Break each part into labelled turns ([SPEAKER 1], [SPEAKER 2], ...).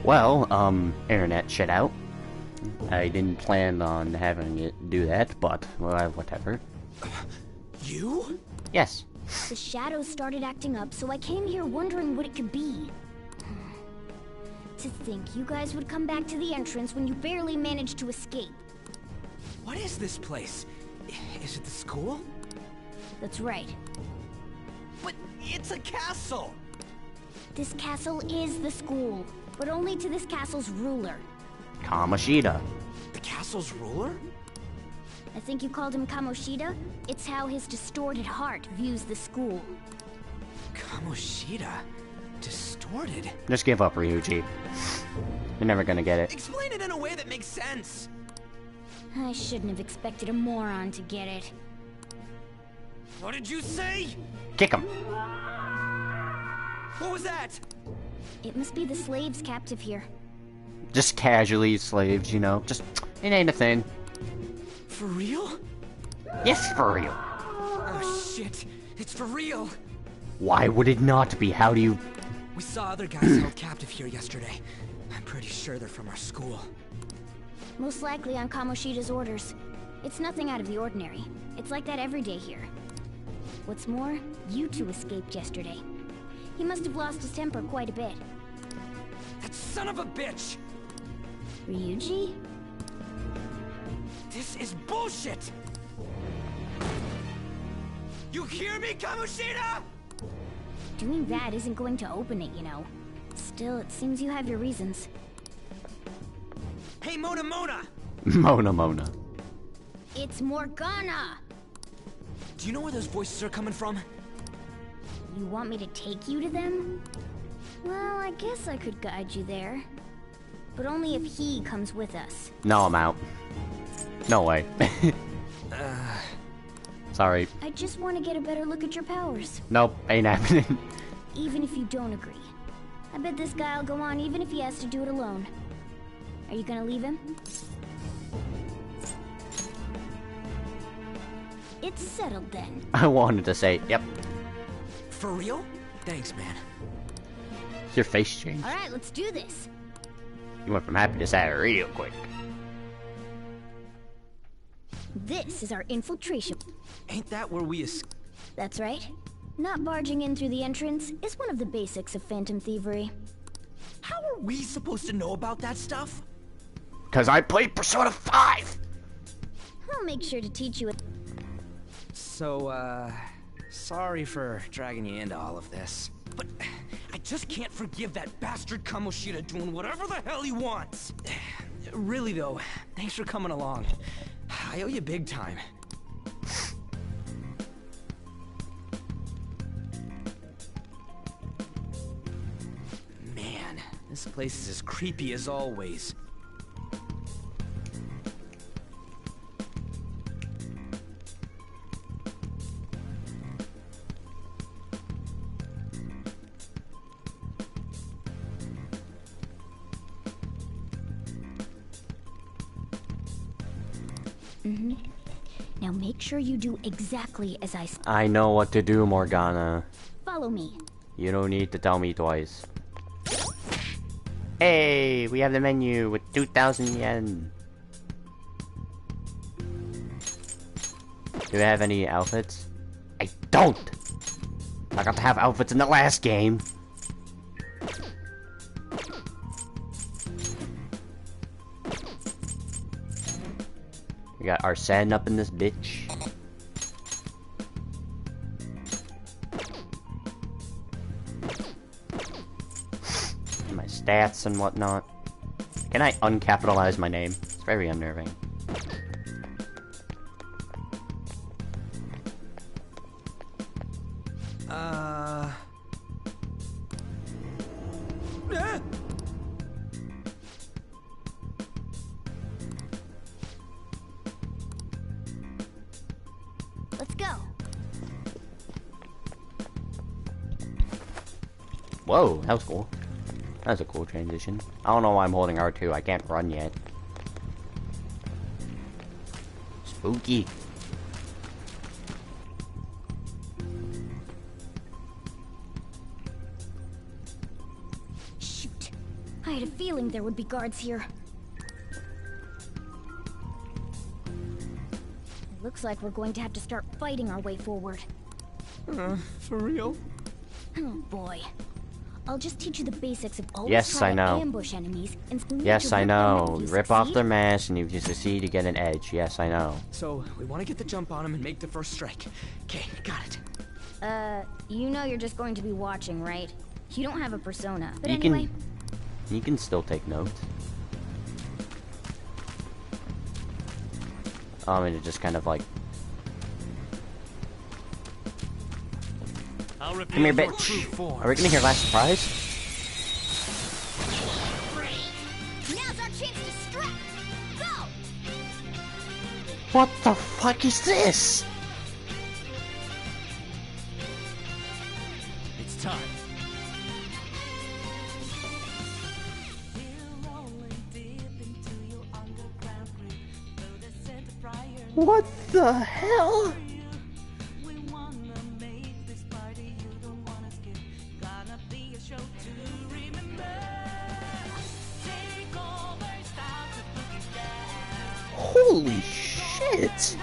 [SPEAKER 1] Well, internet shit out. I didn't plan on having it do that, but, well, whatever.
[SPEAKER 2] You?
[SPEAKER 1] Yes.
[SPEAKER 3] The shadows started acting up, so I came here wondering what it could be. To think you guys would come back to the entrance when you barely managed to escape.
[SPEAKER 2] What is this place? Is it the school?
[SPEAKER 3] That's right.
[SPEAKER 2] But it's a castle!
[SPEAKER 3] This castle is the school, but only to this castle's ruler.
[SPEAKER 1] Kamoshida.
[SPEAKER 2] The castle's ruler?
[SPEAKER 3] I think you called him Kamoshida? It's how his distorted heart views the school.
[SPEAKER 2] Kamoshida? Distorted?
[SPEAKER 1] Just give up, Ryuji. You're never gonna get it.
[SPEAKER 2] Explain it in a way that makes sense!
[SPEAKER 3] I shouldn't have expected a moron to get it.
[SPEAKER 2] What did you say?
[SPEAKER 1] Kick him.
[SPEAKER 2] What was that?
[SPEAKER 3] It must be the slaves captive here.
[SPEAKER 1] Just casually slaves, you know. Just, it ain't a thing.
[SPEAKER 2] For real?
[SPEAKER 1] Yes, for real.
[SPEAKER 2] Oh shit, it's for real!
[SPEAKER 1] Why would it not be? How do you...
[SPEAKER 2] We saw other guys held captive here yesterday. I'm pretty sure they're from our school.
[SPEAKER 3] Most likely on Kamoshida's orders. It's nothing out of the ordinary. It's like that every day here. What's more, you two escaped yesterday. He must have lost his temper quite a bit.
[SPEAKER 2] That son of a bitch!
[SPEAKER 3] Ryuji?
[SPEAKER 2] This is bullshit! You hear me, Kamoshida?!
[SPEAKER 3] Doing that isn't going to open it, you know. Still, it seems you have your reasons.
[SPEAKER 2] Hey, Mona Mona!
[SPEAKER 1] Mona.
[SPEAKER 3] It's Morgana!
[SPEAKER 2] Do you know where those voices are coming from?
[SPEAKER 3] You want me to take you to them? Well, I guess I could guide you there. But only if he comes with us.
[SPEAKER 1] No, I'm out. No way. Sorry.
[SPEAKER 3] I just want to get a better look at your powers.
[SPEAKER 1] Nope, ain't happening.
[SPEAKER 3] Even if you don't agree. I bet this guy'll go on even if he has to do it alone. Are you gonna leave him? It's settled then.
[SPEAKER 1] I wanted to say, yep.
[SPEAKER 2] For real? Thanks, man.
[SPEAKER 1] Your face changed.
[SPEAKER 3] Alright, let's do this.
[SPEAKER 1] You went from happy to sad real quick.
[SPEAKER 3] This is our infiltration.
[SPEAKER 2] Ain't that where we
[SPEAKER 3] That's right. Not barging in through the entrance is one of the basics of phantom thievery.
[SPEAKER 2] How are we supposed to know about that stuff?
[SPEAKER 1] Cause I played Persona 5!
[SPEAKER 3] I'll make sure to teach you.
[SPEAKER 2] So, sorry for dragging you into all of this. But I just can't forgive that bastard Kamoshida doing whatever the hell he wants. Really though, thanks for coming along. I owe you big time. Man, this place is as creepy as always.
[SPEAKER 3] Now make sure you do exactly as I say.
[SPEAKER 1] I know what to do, Morgana.
[SPEAKER 3] Follow me.
[SPEAKER 1] You don't need to tell me twice. Hey, we have the menu with 2,000 yen. Do we have any outfits? I don't! I got to have outfits in the last game. We got Arsene up in this bitch. My stats and whatnot. Can I uncapitalize my name? It's very unnerving.
[SPEAKER 3] Let's go.
[SPEAKER 1] Whoa, that was cool. That was a cool transition. I don't know why I'm holding R2. I can't run yet. Spooky.
[SPEAKER 3] Shoot. I had a feeling there would be guards here. It looks like we're going to have to start fighting our way forward.
[SPEAKER 2] For real?
[SPEAKER 3] Oh boy. I'll just teach you the basics of always
[SPEAKER 1] Yes,
[SPEAKER 3] try
[SPEAKER 1] I
[SPEAKER 3] to
[SPEAKER 1] know.
[SPEAKER 3] ambush enemies and
[SPEAKER 1] Yes, I know.
[SPEAKER 3] You
[SPEAKER 1] Rip off
[SPEAKER 3] succeed.
[SPEAKER 1] their mask, and if you succeed, you get an edge. Yes, I know.
[SPEAKER 2] So, we want to get the jump on him and make the first strike. Okay, got it.
[SPEAKER 3] You know you're just going to be watching, right? You don't have a persona. But
[SPEAKER 1] You
[SPEAKER 3] anyway,
[SPEAKER 1] You can still take notes. I mean, it just kind of like,
[SPEAKER 2] I'll repeat
[SPEAKER 1] come here,
[SPEAKER 2] your
[SPEAKER 1] bitch.
[SPEAKER 2] true form.
[SPEAKER 1] Are we gonna hear last surprise?
[SPEAKER 3] now's our chance to strike. Go!
[SPEAKER 1] What the fuck is this?
[SPEAKER 2] It's time.
[SPEAKER 1] What the hell? Holy shit!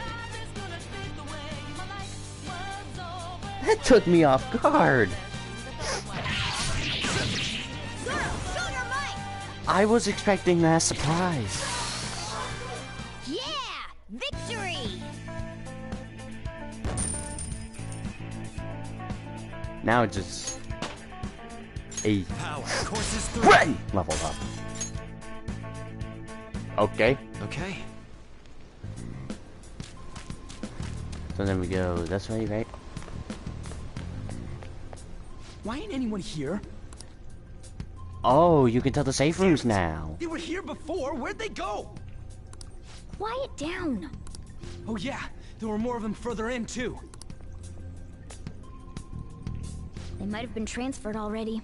[SPEAKER 1] That took me off guard. I was expecting that surprise.
[SPEAKER 3] Yeah! Victory!
[SPEAKER 1] Now it just a
[SPEAKER 2] Power courses through.
[SPEAKER 1] run leveled up. Okay,
[SPEAKER 2] Okay.
[SPEAKER 1] so then we go this way, right?
[SPEAKER 2] Why ain't anyone here?
[SPEAKER 1] Oh, you can tell the safe rooms now.
[SPEAKER 2] They were here before. Where'd they go?
[SPEAKER 3] Quiet down.
[SPEAKER 2] Oh yeah, there were more of them further in too.
[SPEAKER 3] They might have been transferred already.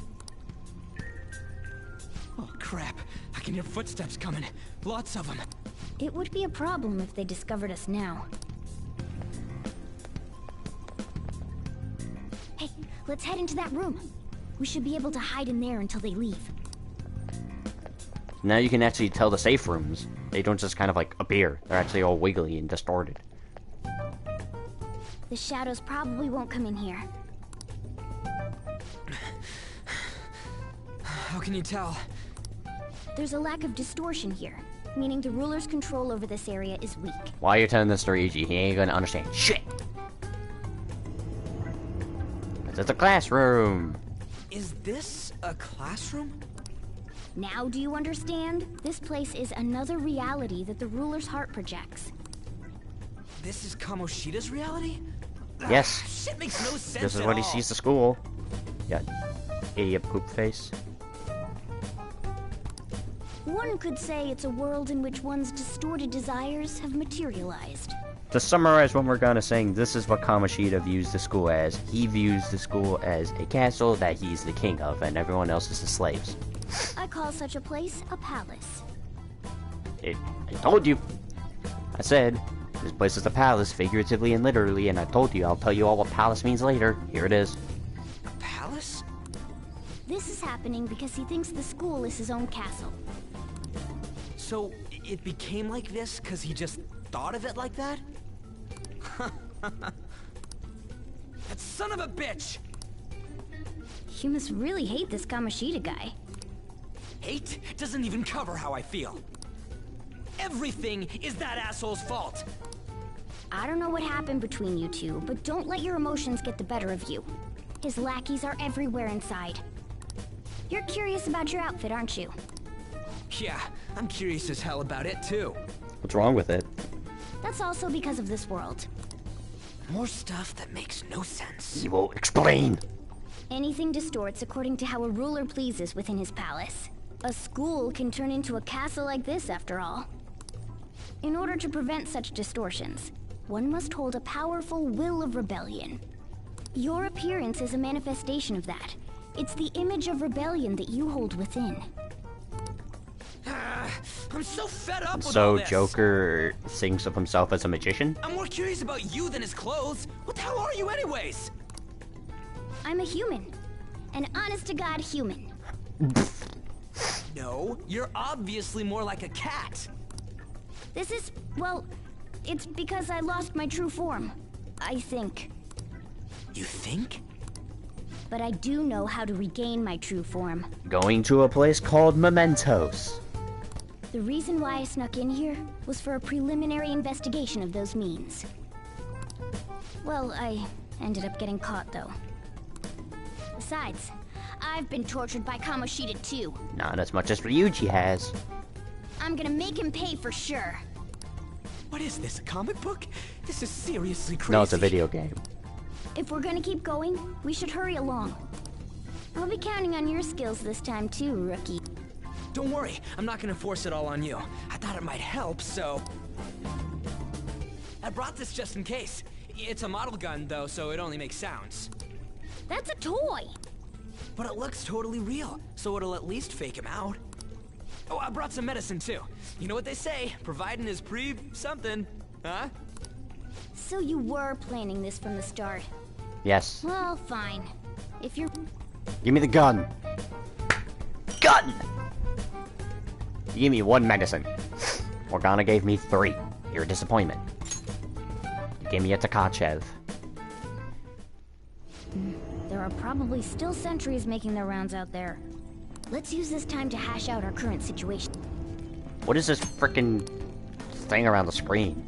[SPEAKER 2] Oh crap! I can hear footsteps coming. Lots of them.
[SPEAKER 3] It would be a problem if they discovered us now. Hey, let's head into that room. We should be able to hide in there until they leave.
[SPEAKER 1] Now you can actually tell the safe rooms. They don't just kind of like appear. They're actually all wiggly and distorted.
[SPEAKER 3] The shadows probably won't come in here.
[SPEAKER 2] How can you tell?
[SPEAKER 3] There's a lack of distortion here, meaning the ruler's control over this area is weak.
[SPEAKER 1] Why are you telling this to Ryuji? He ain't gonna understand shit. It's a classroom.
[SPEAKER 2] Is this a classroom?
[SPEAKER 3] Now do you understand? This place is another reality that the ruler's heart projects.
[SPEAKER 2] This is Kamoshida's reality?
[SPEAKER 1] Yes.
[SPEAKER 2] Ah, shit makes no sense.
[SPEAKER 1] This is
[SPEAKER 2] at
[SPEAKER 1] what he
[SPEAKER 2] all.
[SPEAKER 1] sees the school. Yeah. Idiot poop face.
[SPEAKER 3] One could say it's a world in which one's distorted desires have materialized.
[SPEAKER 1] To summarize what we're gonna saying, this is what Kamoshida views the school as. He views the school as a castle that he's the king of, and everyone else is the slaves.
[SPEAKER 3] I call such a place a palace.
[SPEAKER 1] I told you. I said, this place is a palace, figuratively and literally, and I told you, I'll tell you all what palace means later. Here it is.
[SPEAKER 2] A palace?
[SPEAKER 3] This is happening because he thinks the school is his own castle.
[SPEAKER 2] So it became like this because he just thought of it like that? That son of a bitch!
[SPEAKER 3] You must really hate this Kamoshida guy.
[SPEAKER 2] Hate doesn't even cover how I feel. Everything is that asshole's fault.
[SPEAKER 3] I don't know what happened between you two, but don't let your emotions get the better of you. His lackeys are everywhere inside. You're curious about your outfit, aren't you?
[SPEAKER 2] Yeah, I'm curious as hell about it too.
[SPEAKER 1] What's wrong with it?
[SPEAKER 3] That's also because of this world.
[SPEAKER 2] More stuff that makes no sense.
[SPEAKER 1] He will explain.
[SPEAKER 3] Anything distorts according to how a ruler pleases within his palace. A school can turn into a castle like this, after all. In order to prevent such distortions, one must hold a powerful will of rebellion. Your appearance is a manifestation of that. It's the image of rebellion that you hold within.
[SPEAKER 2] I'm so fed up with all
[SPEAKER 1] So
[SPEAKER 2] this.
[SPEAKER 1] Joker thinks of himself as a magician?
[SPEAKER 2] I'm more curious about you than his clothes. What the hell are you anyways?
[SPEAKER 3] I'm a human. An honest-to-God human.
[SPEAKER 2] No, you're obviously more like a cat.
[SPEAKER 3] This is, well, it's because I lost my true form. I think.
[SPEAKER 2] You think?
[SPEAKER 3] But I do know how to regain my true form.
[SPEAKER 1] Going to a place called Mementos.
[SPEAKER 3] The reason why I snuck in here was for a preliminary investigation of those means. Well, I ended up getting caught, though. Besides, I've been tortured by Kamoshida too.
[SPEAKER 1] Not as much as Ryuji has.
[SPEAKER 3] I'm gonna make him pay for sure.
[SPEAKER 2] What is this, a comic book? This is seriously crazy.
[SPEAKER 1] No, it's a video game.
[SPEAKER 3] If we're gonna keep going, we should hurry along. I'll be counting on your skills this time too, rookie.
[SPEAKER 2] Don't worry, I'm not gonna force it all on you. I thought it might help, so... I brought this just in case. It's a model gun, though, so it only makes sounds.
[SPEAKER 3] That's a toy!
[SPEAKER 2] But it looks totally real, so it'll at least fake him out. Oh, I brought some medicine, too. You know what they say, providing is something, huh?
[SPEAKER 3] So you were planning this from the start.
[SPEAKER 1] Yes.
[SPEAKER 3] Well, fine. If you're...
[SPEAKER 1] Give me the gun. Gun! You gave me 1 medicine. Morgana gave me 3. You're a disappointment. You gave me a Takachev.
[SPEAKER 3] There are probably still sentries making their rounds out there. Let's use this time to hash out our current situation.
[SPEAKER 1] What is this frickin' thing around the screen?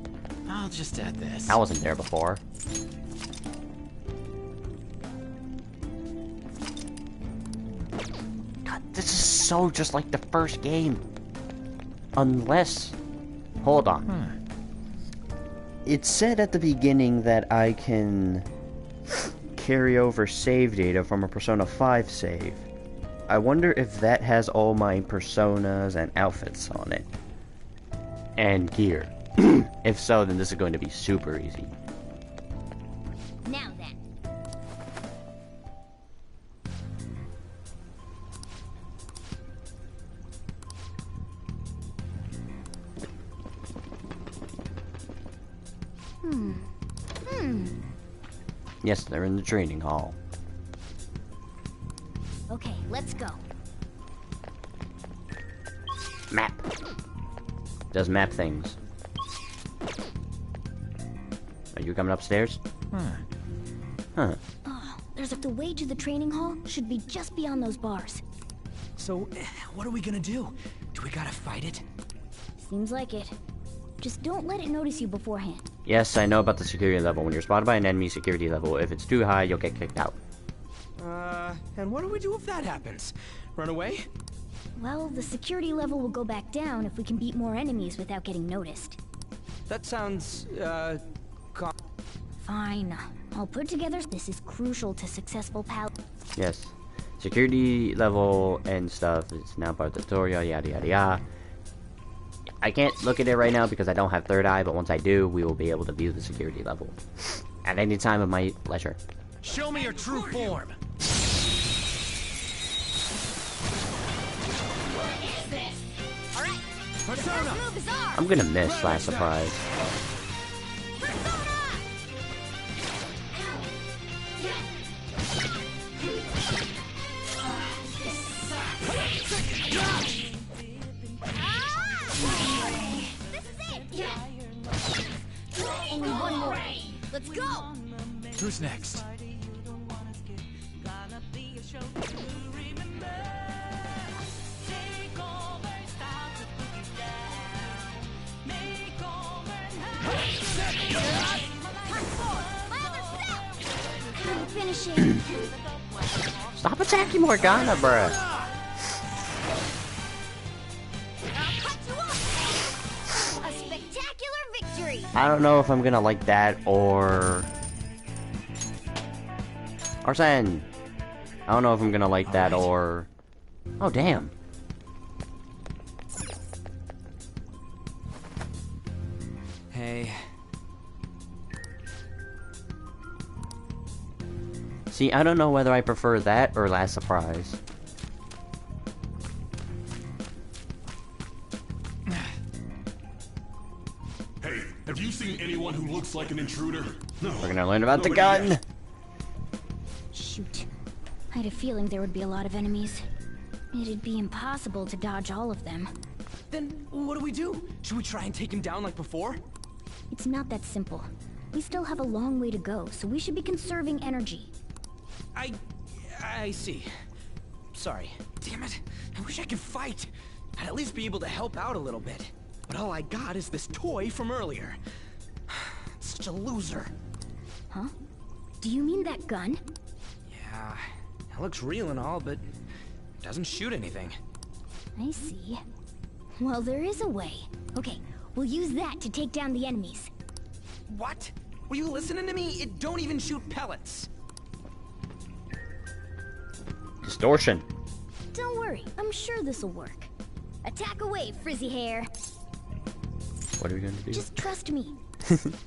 [SPEAKER 4] I'll just add this.
[SPEAKER 1] I wasn't there before. God, this is so just like the first game. Unless... Hold on. It said at the beginning that I can carry over save data from a Persona 5 save. I wonder if that has all my personas and outfits on it. And gear. If so, then this is going to be super easy.
[SPEAKER 3] Now then.
[SPEAKER 1] Yes, they're in the training hall.
[SPEAKER 3] Okay, let's go.
[SPEAKER 1] Map. Does map things. Are you coming upstairs? Huh.
[SPEAKER 3] Oh, the way to the training hall should be just beyond those bars.
[SPEAKER 2] So, what are we gonna do? Do we gotta fight it?
[SPEAKER 3] Seems like it. Just don't let it notice you beforehand.
[SPEAKER 1] Yes, I know about the security level. When you're spotted by an enemy security level, if it's too high, you'll get kicked out.
[SPEAKER 2] And what do we do if that happens? Run away?
[SPEAKER 3] Well, the security level will go back down if we can beat more enemies without getting noticed.
[SPEAKER 2] That sounds,
[SPEAKER 3] Fine. I'll put together... This is crucial to successful pal...
[SPEAKER 1] Yes. Security level and stuff is now part of the tutorial, yada yada yada. I can't look at it right now because I don't have third eye, but once I do, we will be able to view the security level. At any time of my leisure.
[SPEAKER 4] Show me your true form.
[SPEAKER 3] Alright,
[SPEAKER 4] Persona.
[SPEAKER 3] move is ours!
[SPEAKER 1] I'm gonna miss last surprise.
[SPEAKER 3] Only one more. Let's go!
[SPEAKER 4] Who's next?
[SPEAKER 3] Finishing.
[SPEAKER 1] Stop attacking Morgana, bruh.
[SPEAKER 3] A spectacular victory!
[SPEAKER 1] I don't know if I'm gonna like that or... Arsene! I don't know if I'm gonna like that or... Oh, damn.
[SPEAKER 2] Hey.
[SPEAKER 1] See, I don't know whether I prefer that or last surprise.
[SPEAKER 5] Hey, have you seen anyone who looks like an intruder? No.
[SPEAKER 1] We're gonna learn about the
[SPEAKER 5] Nobody
[SPEAKER 1] gun!
[SPEAKER 5] yet.
[SPEAKER 3] Shoot. I had a feeling there would be a lot of enemies. It'd be impossible to dodge all of them.
[SPEAKER 2] Then what do we do? Should we try and take him down like before?
[SPEAKER 3] It's not that simple. We still have a long way to go, so we should be conserving energy.
[SPEAKER 2] I see. Sorry. Damn it. I wish I could fight. I'd at least be able to help out a little bit. But all I got is this toy from earlier. Such a loser.
[SPEAKER 3] Huh? Do you mean that gun?
[SPEAKER 2] Yeah, it looks real and all, but doesn't shoot anything.
[SPEAKER 3] I see. Well, there is a way. Okay, we'll use that to take down the enemies.
[SPEAKER 2] What? Were you listening to me? It don't even shoot pellets.
[SPEAKER 1] Distortion.
[SPEAKER 3] Don't worry, I'm sure this'll work. Attack away, frizzy hair.
[SPEAKER 1] What are we gonna do?
[SPEAKER 3] Just trust me.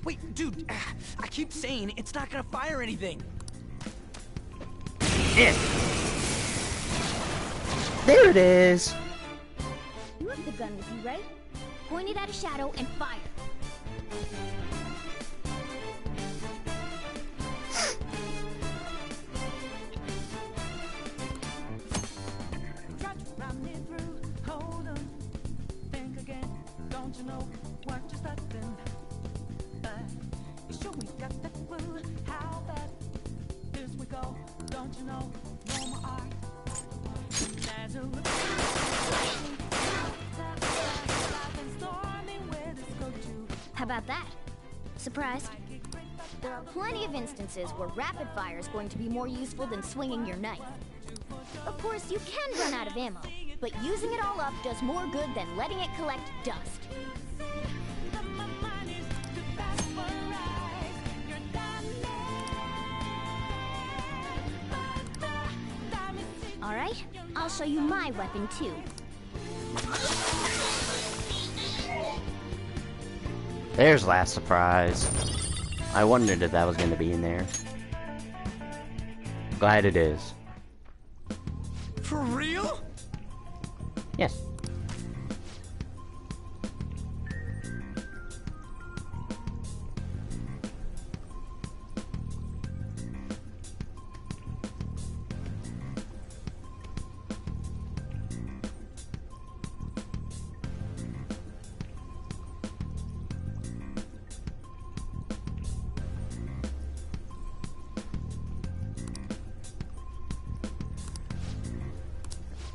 [SPEAKER 2] Wait, dude, I keep saying it's not gonna fire anything.
[SPEAKER 1] There it is.
[SPEAKER 3] You have the gun with you, right? Point it at a shadow and fire. How about that? Surprised? There are plenty of instances where rapid fire is going to be more useful than swinging your knife. Of course, you can run out of ammo, but using it all up does more good than letting it collect dust. Alright, I'll show you my weapon too.
[SPEAKER 1] There's last surprise. I wondered if that was going to be in there. Glad it is.
[SPEAKER 2] For real?
[SPEAKER 1] Yes.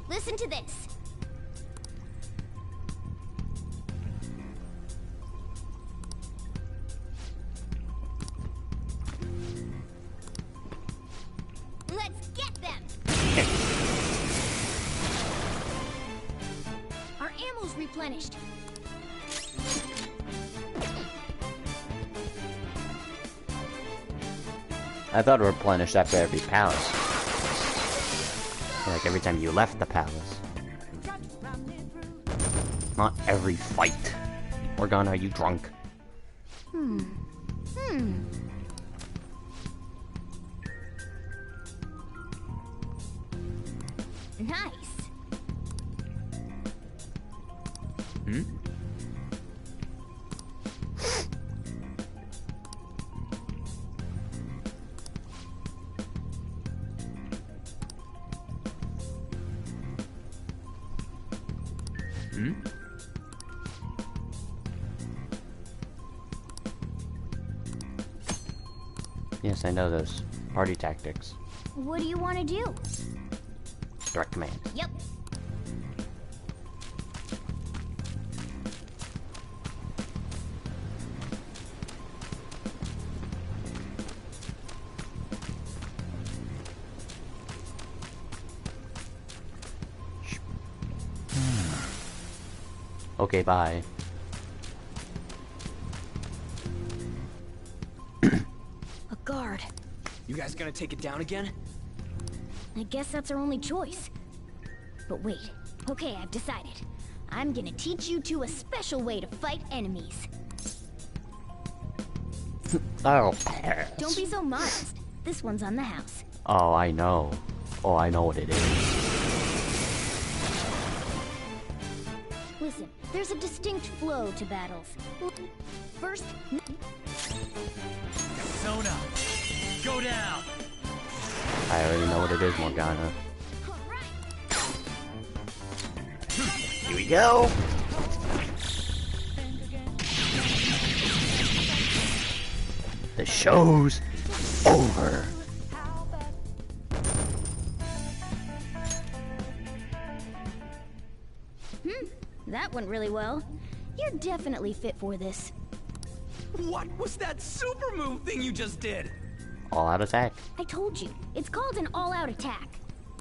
[SPEAKER 3] Listen to this. Let's get them! Our ammo's replenished.
[SPEAKER 1] I thought it replenished after every palace. Like every time you left the palace. Not every fight. Morgana, are you drunk?
[SPEAKER 3] Nice.
[SPEAKER 1] Yes, I know those party tactics.
[SPEAKER 3] What do you want to do?
[SPEAKER 1] Direct command.
[SPEAKER 3] Yep.
[SPEAKER 1] Okay, bye.
[SPEAKER 3] A guard.
[SPEAKER 2] You guys gonna take it down again?
[SPEAKER 3] I guess that's our only choice. But wait. Okay, I've decided. I'm gonna teach you two a special way to fight enemies.
[SPEAKER 1] Oh, pass.
[SPEAKER 3] Don't be so modest. This one's on the house.
[SPEAKER 1] Oh, I know. Oh, I know what it is.
[SPEAKER 3] Listen, there's a distinct flow to battles. First...
[SPEAKER 4] Sona, go down.
[SPEAKER 1] I already know what it is, Morgana. Here we go. The show's over.
[SPEAKER 3] That went really well. You're definitely fit for this.
[SPEAKER 2] What was that super move thing you just did?
[SPEAKER 1] All-out attack.
[SPEAKER 3] I told you, it's called an all-out attack.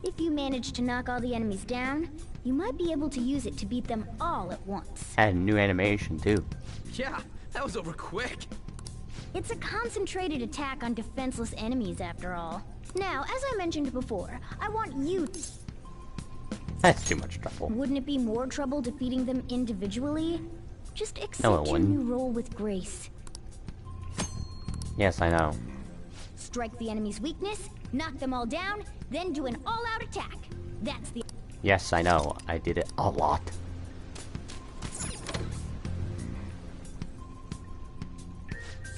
[SPEAKER 3] If you manage to knock all the enemies down, you might be able to use it to beat them all at once.
[SPEAKER 1] Had a new animation too.
[SPEAKER 2] Yeah, that was over quick.
[SPEAKER 3] It's a concentrated attack on defenseless enemies, after all. Now, as I mentioned before, I want you to...
[SPEAKER 1] That's too much trouble.
[SPEAKER 3] Wouldn't it be more trouble defeating them individually? Just
[SPEAKER 1] No,
[SPEAKER 3] accept
[SPEAKER 1] it
[SPEAKER 3] your
[SPEAKER 1] wouldn't.
[SPEAKER 3] new role with grace.
[SPEAKER 1] Yes, I know.
[SPEAKER 3] Strike the enemy's weakness, knock them all down, then do an all-out attack. That's the...
[SPEAKER 1] Yes, I know. I did it a lot.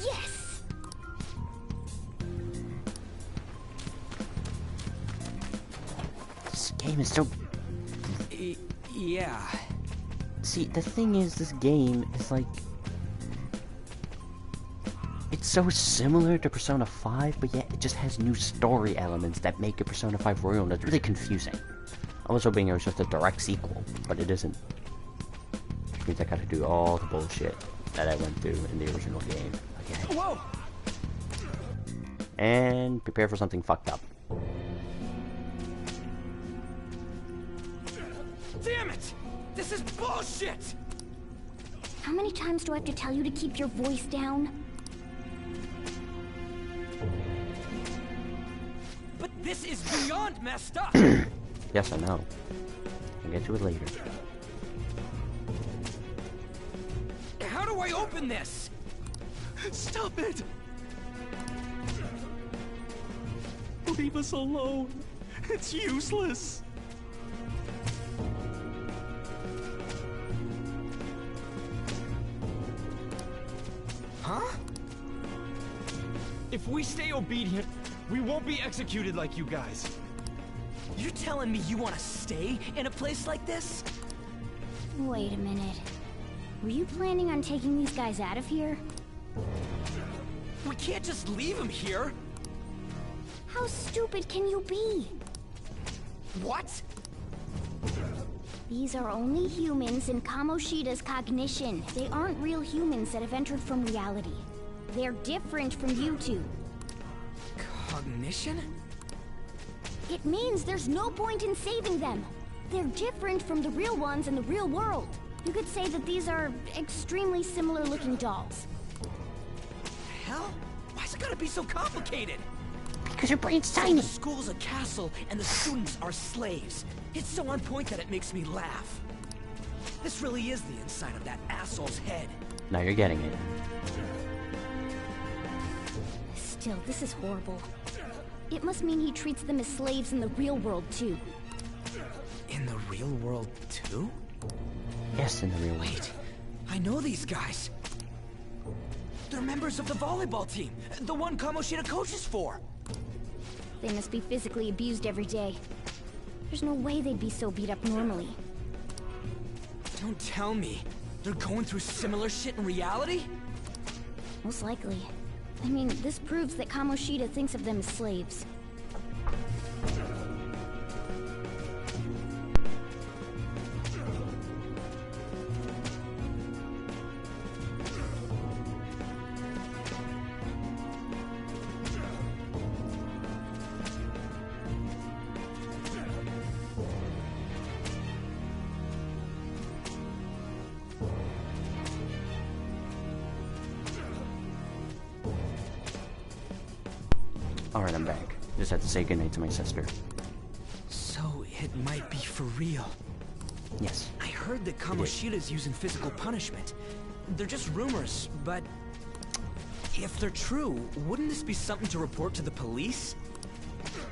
[SPEAKER 3] Yes!
[SPEAKER 1] This game is so...
[SPEAKER 2] Yeah.
[SPEAKER 1] See, the thing is, this game is like... It's so similar to Persona 5, but yet it just has new story elements that make it Persona 5 Royal, and it's really confusing. I was hoping it was just a direct sequel, but it isn't. Which means I gotta do all the bullshit that I went through in the original game again.
[SPEAKER 2] Whoa!
[SPEAKER 1] And prepare for something fucked up.
[SPEAKER 2] Damn it! This is bullshit!
[SPEAKER 3] How many times do I have to tell you to keep your voice down?
[SPEAKER 2] But this is beyond messed up!
[SPEAKER 1] Yes, I know. I'll get to it later.
[SPEAKER 2] How do I open this?
[SPEAKER 4] Stop it! Leave us alone. It's useless.
[SPEAKER 2] Huh?
[SPEAKER 4] If we stay obedient, we won't be executed like you guys.
[SPEAKER 2] You're telling me you want to stay in a place like this?
[SPEAKER 3] Wait a minute. Were you planning on taking these guys out of here?
[SPEAKER 2] We can't just leave him here!
[SPEAKER 3] How stupid can you be?
[SPEAKER 2] What?
[SPEAKER 3] These are only humans in Kamoshida's cognition. They aren't real humans that have entered from reality. They're different from you two.
[SPEAKER 2] Cognition?
[SPEAKER 3] It means there's no point in saving them. They're different from the real ones in the real world. You could say that these are extremely similar looking dolls.
[SPEAKER 2] Hell? Why's it gotta be so complicated?
[SPEAKER 1] Because your brain's
[SPEAKER 2] So
[SPEAKER 1] tiny.
[SPEAKER 2] the school's a castle and the students are slaves. It's so on point that it makes me laugh. This really is the inside of that asshole's head.
[SPEAKER 1] Now you're getting it.
[SPEAKER 3] Still, this is horrible. It must mean he treats them as slaves in the real world, too.
[SPEAKER 2] In the real world, too?
[SPEAKER 1] Yes, in the real world.
[SPEAKER 2] Wait, I know these guys. They're members of the volleyball team, the one Kamoshida coaches for.
[SPEAKER 3] They must be physically abused every day. There's no way they'd be so beat up normally.
[SPEAKER 2] Don't tell me they're going through similar shit in reality?
[SPEAKER 3] Most likely. I mean, this proves that Kamoshida thinks of them as slaves.
[SPEAKER 1] Alright, I'm back. Just had to say goodnight to my sister.
[SPEAKER 2] So it might be for real.
[SPEAKER 1] Yes.
[SPEAKER 2] I heard that Kamoshida's using physical punishment. They're just rumors, but if they're true, wouldn't this be something to report to the police?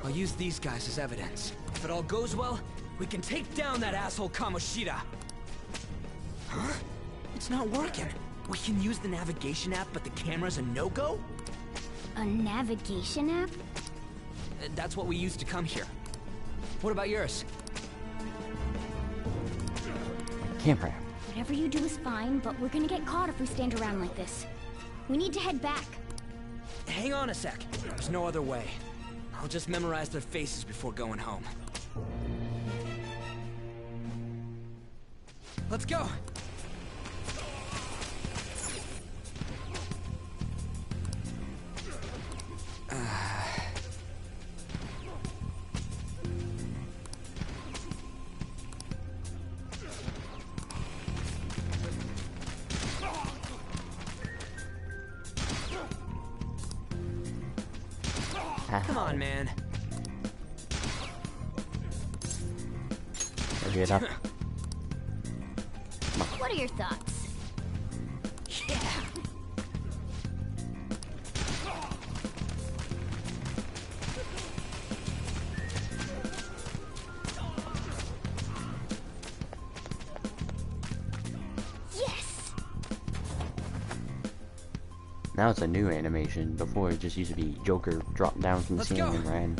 [SPEAKER 2] I'll use these guys as evidence. If it all goes well, we can take down that asshole Kamoshida. Huh? It's not working. We can use the navigation app, but the camera's a no-go?
[SPEAKER 3] A navigation app?
[SPEAKER 2] That's what we used to come here. What about yours?
[SPEAKER 1] Camera.
[SPEAKER 3] Whatever you do is fine, but we're gonna get caught if we stand around like this. We need to head back.
[SPEAKER 2] Hang on a sec. There's no other way. I'll just memorize their faces before going home. Let's go! Come on, man.
[SPEAKER 1] Hurry it up.
[SPEAKER 3] What are your thoughts?
[SPEAKER 2] Yeah!
[SPEAKER 3] Yes!
[SPEAKER 1] Now it's a new animation. Before it just used to be Joker dropped down from the
[SPEAKER 2] Let's
[SPEAKER 1] ceiling
[SPEAKER 2] go.
[SPEAKER 1] and ran.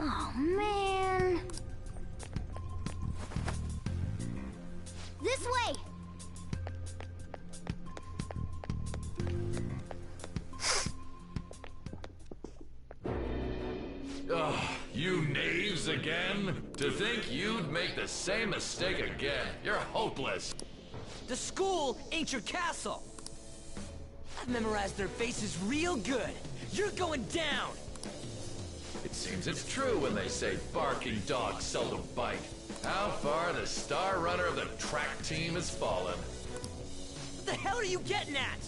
[SPEAKER 3] Oh, man. This way!
[SPEAKER 6] Ugh, you knaves again? To think you'd make the same mistake again. You're hopeless.
[SPEAKER 2] The school ain't your castle! I've memorized their faces real good. You're going down!
[SPEAKER 6] It seems it's true when they say barking dogs seldom bite. How far the star runner of the track team has fallen.
[SPEAKER 2] What the hell are you getting at?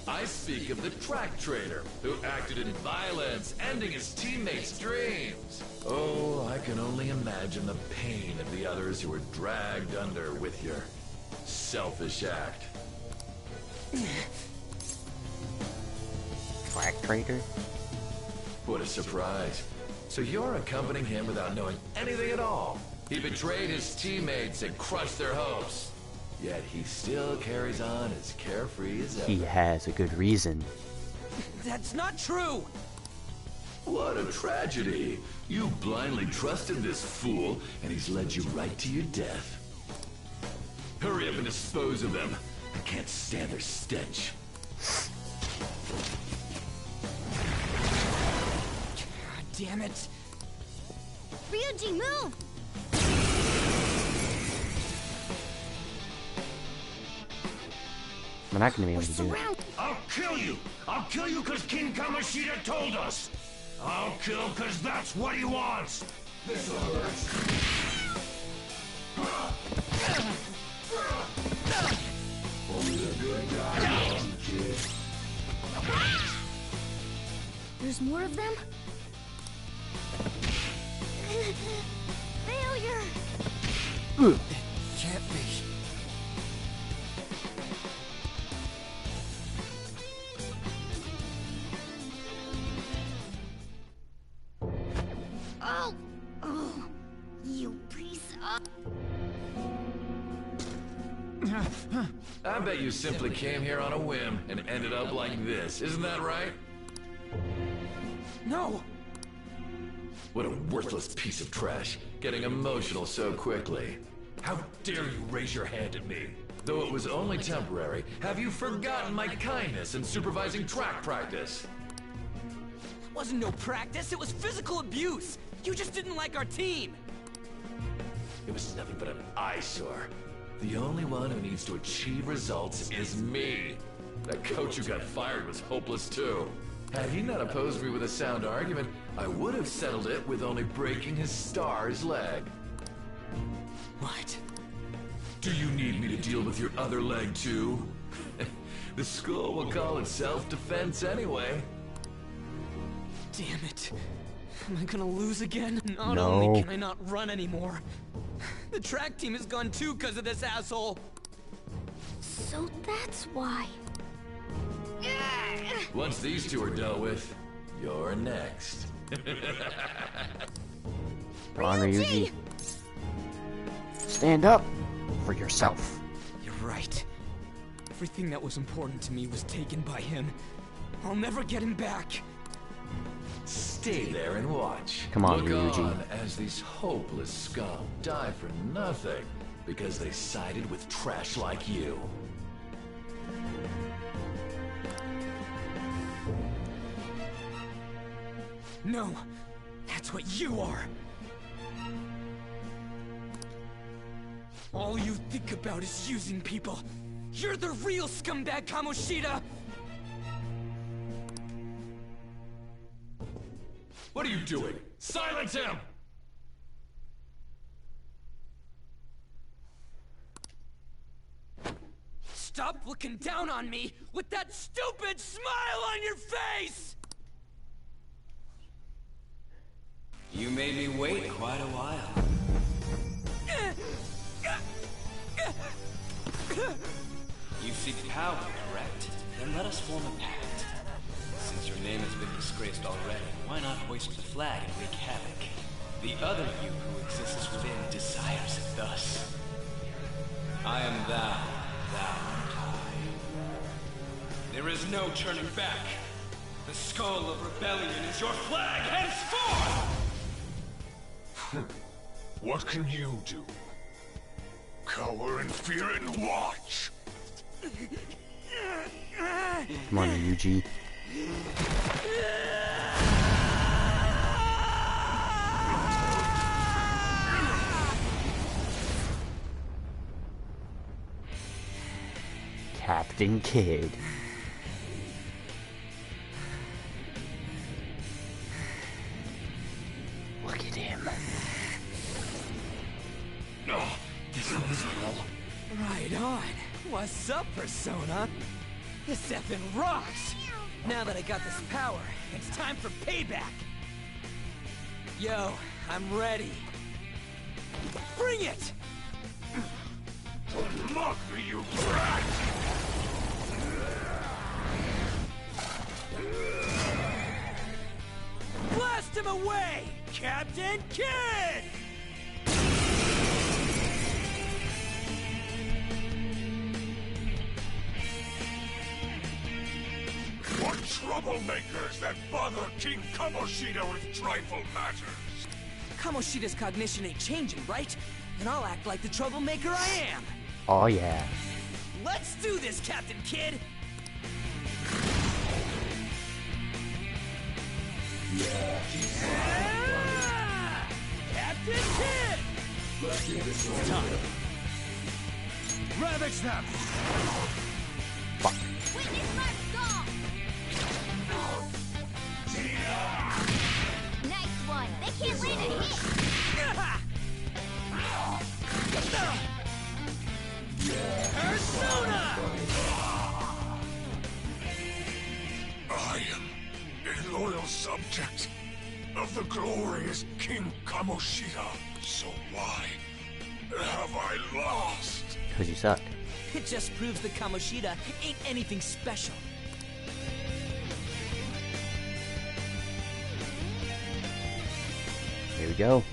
[SPEAKER 6] I speak of the track traitor, who acted in violence, ending his teammates' dreams. Oh, I can only imagine the pain of the others who were dragged under with your selfish act.
[SPEAKER 1] Track traitor?
[SPEAKER 6] What a surprise. So you're accompanying him without knowing anything at all. He betrayed his teammates and crushed their hopes. Yet he still carries on as carefree as ever.
[SPEAKER 1] He has a good reason.
[SPEAKER 2] That's not true!
[SPEAKER 6] What a tragedy. You blindly trusted this fool, and he's led you right to your death. Hurry up and dispose of them. I can't stand their stench.
[SPEAKER 2] God damn it!
[SPEAKER 3] Ryuji, move!
[SPEAKER 1] We're not gonna be able to do it.
[SPEAKER 3] Surround!
[SPEAKER 5] I'll kill you! I'll kill you because King Kamoshida told us! I'll kill because that's what he wants! This hurts. Only the good die young, kid.
[SPEAKER 3] There's more of them? Failure!
[SPEAKER 2] Can't be.
[SPEAKER 3] Oh! Oh! You piece of...
[SPEAKER 6] I bet you simply came here on a whim and ended up like this. Isn't that right?
[SPEAKER 2] No!
[SPEAKER 6] What a worthless piece of trash, getting emotional so quickly. How dare you raise your hand at me? Though it was only temporary, have you forgotten my kindness in supervising track practice?
[SPEAKER 2] It wasn't no practice, it was physical abuse! You just didn't like our team!
[SPEAKER 6] It was nothing but an eyesore. The only one who needs to achieve results is me. That coach who got fired was hopeless too. Had he not opposed me with a sound argument, I would have settled it with only breaking his star's leg.
[SPEAKER 2] What?
[SPEAKER 6] Do you need me to deal with your other leg too? The school will call it self-defense anyway.
[SPEAKER 2] Damn it. Am I gonna lose again? Not
[SPEAKER 1] No.
[SPEAKER 2] only can I not run anymore, the track team is gone too because of this asshole.
[SPEAKER 3] So that's why.
[SPEAKER 6] Once these two are dealt with, you're next.
[SPEAKER 1] Come on, Ryuji. Stand up for yourself.
[SPEAKER 2] You're right. Everything that was important to me was taken by him. I'll never get him back.
[SPEAKER 6] Stay there and watch.
[SPEAKER 1] Come on,
[SPEAKER 6] Look
[SPEAKER 1] Ryuji.
[SPEAKER 6] on as these hopeless scum die for nothing because they sided with trash like you.
[SPEAKER 2] No, that's what you are. All you think about is using people. You're the real scumbag, Kamoshida!
[SPEAKER 6] What are you doing? Silence him!
[SPEAKER 2] Stop looking down on me with that stupid smile on your face!
[SPEAKER 7] You made me wait quite a while. You seek power, correct? Then let us form a pact. Since your name has been disgraced already, why not hoist the flag and wreak havoc? The other you who exists within desires it thus. I am thou, thou art I. There is no turning back. The skull of rebellion is your flag henceforth!
[SPEAKER 5] What can you do? Cower in fear and watch!
[SPEAKER 1] Come on, Ryuji. Captain Kidd. Look at him.
[SPEAKER 5] No, this is all.
[SPEAKER 2] Right on. What's up, Persona? This effing rocks! Now that I got this power, it's time for payback! Yo, I'm ready. Bring it!
[SPEAKER 5] Don't mock me, you brat!
[SPEAKER 2] Blast him away, Captain Kidd!
[SPEAKER 5] What troublemakers that bother King Kamoshida with trifle matters?
[SPEAKER 2] Kamoshida's cognition ain't changing, right? And I'll act like the troublemaker I am.
[SPEAKER 1] Oh yeah.
[SPEAKER 2] Let's do this, Captain Kidd! Yeah! Captain Kidd! It's time.
[SPEAKER 5] Ravage them!
[SPEAKER 3] Witness my song! Nice one. They can't land a hit.
[SPEAKER 2] Persona!
[SPEAKER 5] I am a loyal subject of the glorious King Kamoshida. So why have I lost?
[SPEAKER 1] Because you suck.
[SPEAKER 2] It just proves that Kamoshida ain't anything special.
[SPEAKER 1] Here we go.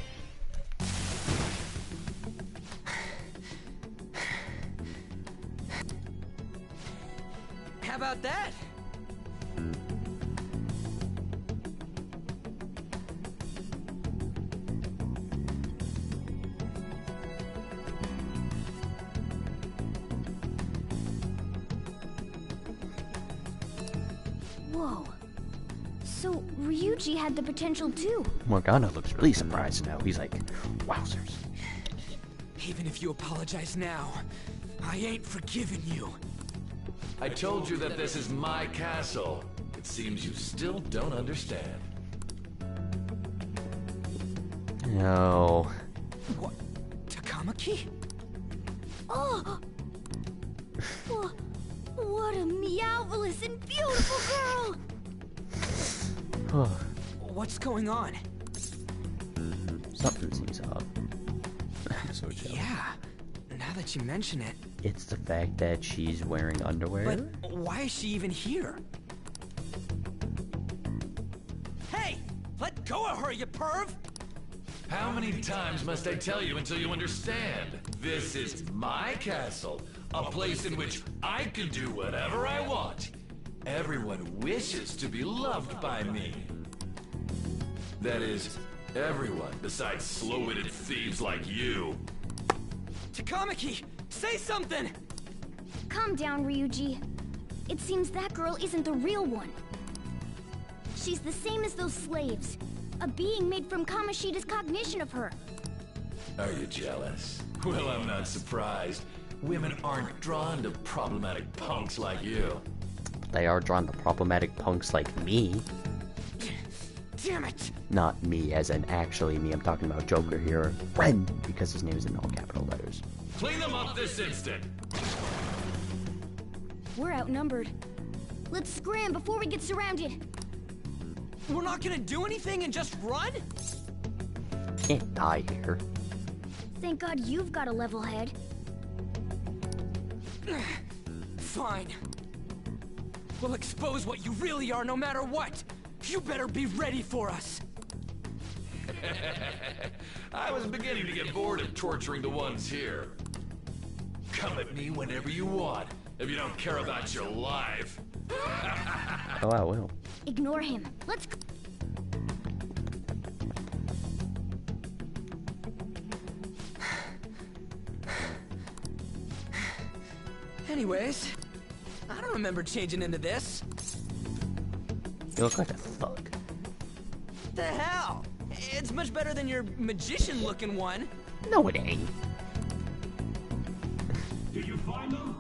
[SPEAKER 2] How about that?
[SPEAKER 3] Whoa. So, Ryuji had the potential too.
[SPEAKER 1] Morgana looks really surprised now. He's like, wowzers.
[SPEAKER 2] Even if you apologize now, I ain't forgiving you.
[SPEAKER 6] I told you that this is my castle. It seems you still don't understand.
[SPEAKER 1] No.
[SPEAKER 2] What? Takamaki?
[SPEAKER 3] Oh! What a meowvelous and beautiful girl!
[SPEAKER 2] What's going on?
[SPEAKER 1] Something seems up. So chill.
[SPEAKER 2] Yeah, now that you mention it.
[SPEAKER 1] It's the fact that she's wearing underwear.
[SPEAKER 2] But why is she even here? Hey! Let go of her, you perv!
[SPEAKER 6] How many times must I tell you until you understand? This is my castle. A place in which I can do whatever I want. Everyone wishes to be loved by me. That is, everyone besides slow-witted thieves like you.
[SPEAKER 2] Takamaki, say something!
[SPEAKER 3] Calm down, Ryuji. It seems that girl isn't the real one. She's the same as those slaves. A being made from Kamoshida's cognition of her.
[SPEAKER 6] Are you jealous? Well, I'm not surprised. Women aren't drawn to problematic punks like you.
[SPEAKER 1] They are drawn to problematic punks like me.
[SPEAKER 2] Damn it!
[SPEAKER 1] Not me as in actually me, I'm talking about Joker here. Ren, because his name is in all capital letters.
[SPEAKER 6] Clean them up this instant!
[SPEAKER 3] We're outnumbered. Let's scram before we get surrounded.
[SPEAKER 2] We're not gonna do anything and just run?
[SPEAKER 1] Can't die here.
[SPEAKER 3] Thank God you've got a level head.
[SPEAKER 2] Fine. We'll expose what you really are no matter what. You better be ready for us.
[SPEAKER 6] I was beginning to get bored of torturing the ones here. Come at me whenever you want, if you don't care about your life.
[SPEAKER 1] Oh, I will.
[SPEAKER 3] Ignore him. Let's...
[SPEAKER 2] Anyways, I don't remember changing into this.
[SPEAKER 1] You look like a thug.
[SPEAKER 2] The hell? It's much better than your magician-looking one.
[SPEAKER 1] No, it ain't.
[SPEAKER 5] Did you find them?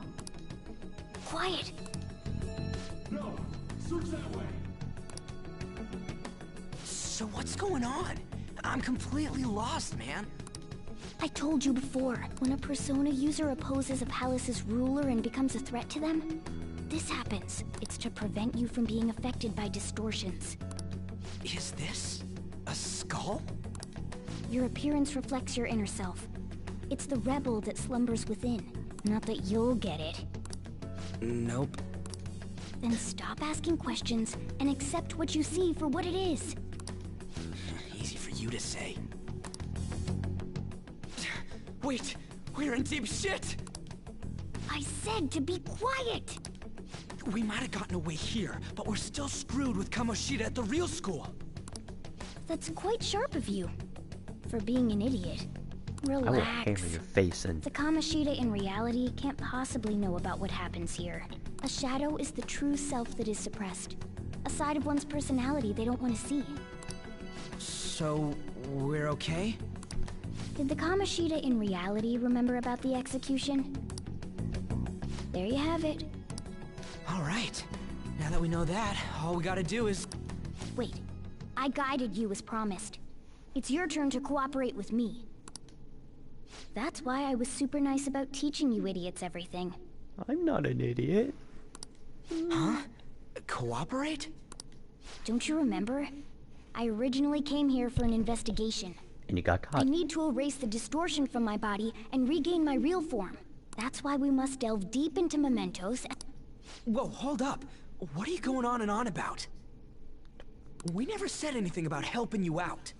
[SPEAKER 3] Quiet.
[SPEAKER 5] No. Search that way.
[SPEAKER 2] So what's going on? I'm completely lost, man.
[SPEAKER 3] I told you before, when a Persona user opposes a palace's ruler and becomes a threat to them, this happens. It's to prevent you from being affected by distortions.
[SPEAKER 2] Is this a skull?
[SPEAKER 3] Your appearance reflects your inner self. It's the rebel that slumbers within. Not that you'll get it.
[SPEAKER 2] Nope.
[SPEAKER 3] Then stop asking questions and accept what you see for what it is.
[SPEAKER 2] Easy for you to say. Wait, we're in deep shit!
[SPEAKER 3] I said to be quiet!
[SPEAKER 2] We might have gotten away here, but we're still screwed with Kamoshida at the real school.
[SPEAKER 3] That's quite sharp of you. For being an idiot.
[SPEAKER 1] I will hammer
[SPEAKER 3] Relax.
[SPEAKER 1] your face in.
[SPEAKER 3] The Kamoshida in reality can't possibly know about what happens here. A shadow is the true self that is suppressed. A side of one's personality they don't want to see.
[SPEAKER 2] So, we're okay?
[SPEAKER 3] Did the Kamoshida in reality remember about the execution? There you have it.
[SPEAKER 2] Alright. Now that we know that, all we gotta do is...
[SPEAKER 3] Wait. I guided you as promised. It's your turn to cooperate with me. That's why I was super nice about teaching you idiots everything.
[SPEAKER 1] I'm not an idiot.
[SPEAKER 2] Huh? Cooperate?
[SPEAKER 3] Don't you remember? I originally came here for an investigation.
[SPEAKER 1] And you got
[SPEAKER 3] I
[SPEAKER 1] caught.
[SPEAKER 3] need to erase the distortion from my body and regain my real form. That's why we must delve deep into mementos.
[SPEAKER 2] Whoa, hold up. What are you going on and on about? We never said anything about helping you out.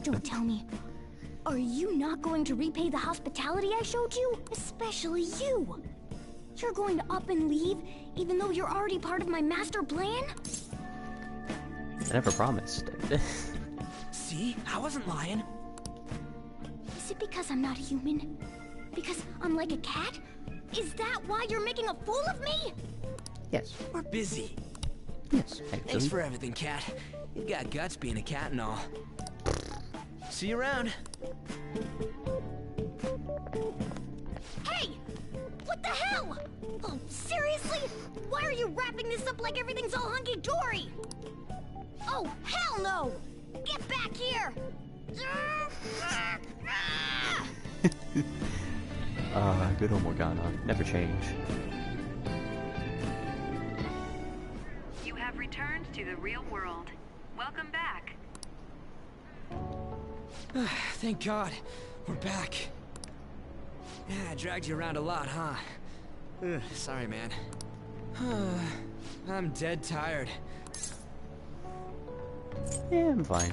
[SPEAKER 3] Don't tell me. Are you not going to repay the hospitality I showed you? Especially you. You're going to up and leave, even though you're already part of my master plan?
[SPEAKER 1] I never promised.
[SPEAKER 2] See? I wasn't lying.
[SPEAKER 3] Is it because I'm not human? Because I'm like a cat? Is that why you're making a fool of me?
[SPEAKER 1] Yes.
[SPEAKER 2] We're busy.
[SPEAKER 1] Yes,
[SPEAKER 2] Thanks
[SPEAKER 1] actually.
[SPEAKER 2] for everything, Cat. You've got guts being a cat and all. See you around.
[SPEAKER 3] Hey! What the hell? Oh, seriously? Why are you wrapping this up like everything's all hunky-dory? Oh, hell no! Get back here!
[SPEAKER 1] Good old Morgana. Never change.
[SPEAKER 8] You have returned to the real world. Welcome back.
[SPEAKER 2] Thank God. We're back. Yeah, I dragged you around a lot, huh? Ugh, sorry, man. I'm dead tired.
[SPEAKER 1] Yeah, I'm fine.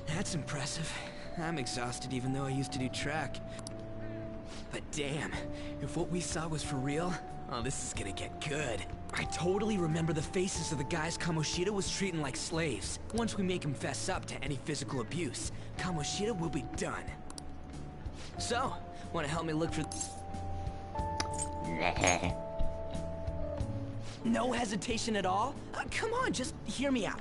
[SPEAKER 2] That's impressive. I'm exhausted even though I used to do track. But damn, if what we saw was for real, oh, this is gonna get good. I totally remember the faces of the guys Kamoshida was treating like slaves. Once we make him fess up to any physical abuse, Kamoshida will be done. So, wanna help me look for... No hesitation at all? Come on, just hear me out.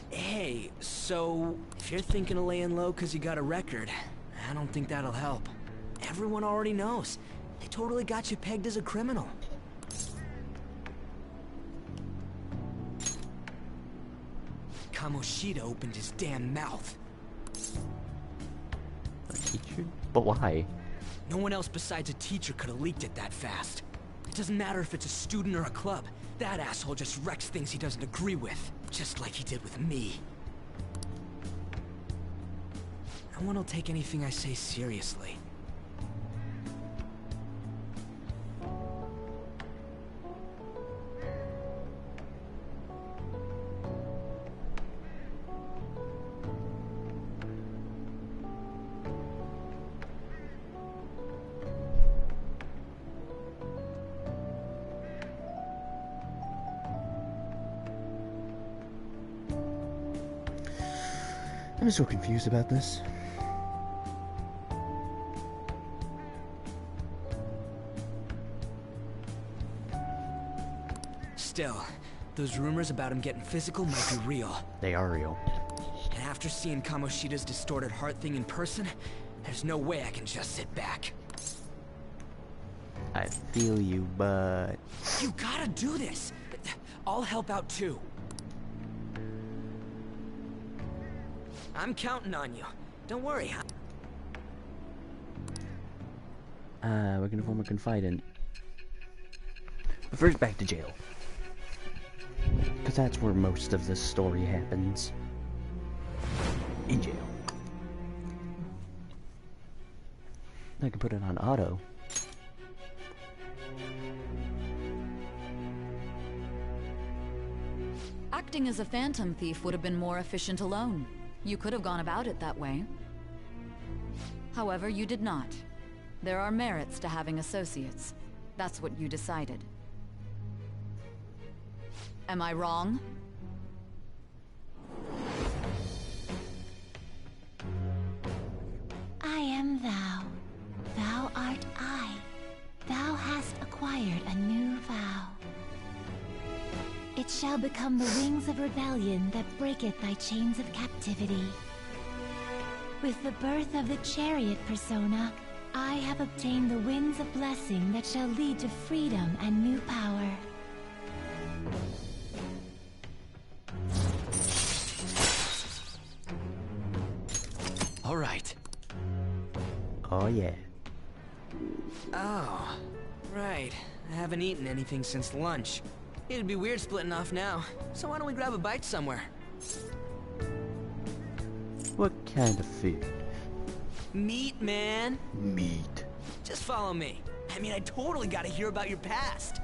[SPEAKER 2] Hey, so, if you're thinking of laying low because you got a record, I don't think that'll help. Everyone already knows. They totally got you pegged as a criminal. Kamoshida opened his damn mouth.
[SPEAKER 1] A teacher? But why?
[SPEAKER 2] No one else besides a teacher could have leaked it that fast. It doesn't matter if it's a student or a club. That asshole just wrecks things he doesn't agree with. Just like he did with me. No one will take anything I say seriously.
[SPEAKER 1] I'm so confused about this.
[SPEAKER 2] Still, those rumors about him getting physical might be real.
[SPEAKER 1] They are real.
[SPEAKER 2] And after seeing Kamoshida's distorted heart thing in person, there's no way I can just sit back.
[SPEAKER 1] I feel you, but...
[SPEAKER 2] You gotta do this! I'll help out too. I'm counting on you. Don't worry, huh?
[SPEAKER 1] We're gonna form a confidant. But first, back to jail. Because that's where most of this story happens. In jail. I can put it on auto.
[SPEAKER 9] Acting as a phantom thief would have been more efficient alone. You could have gone about it that way. However, you did not. There are merits to having associates. That's what you decided. Am I wrong?
[SPEAKER 3] I am thou. Thou art I. Thou hast acquired a new vow. It shall become the wings of rebellion that breaketh thy chains of captivity. With the birth of the chariot persona, I have obtained the winds of blessing that shall lead to freedom and new power.
[SPEAKER 2] All right.
[SPEAKER 1] Oh yeah.
[SPEAKER 2] Oh, right. I haven't eaten anything since lunch. It'd be weird splitting off now, so why don't we grab a bite somewhere?
[SPEAKER 1] What kind of food?
[SPEAKER 2] Meat, man.
[SPEAKER 1] Meat.
[SPEAKER 2] Just follow me. I mean, I totally gotta hear about your past.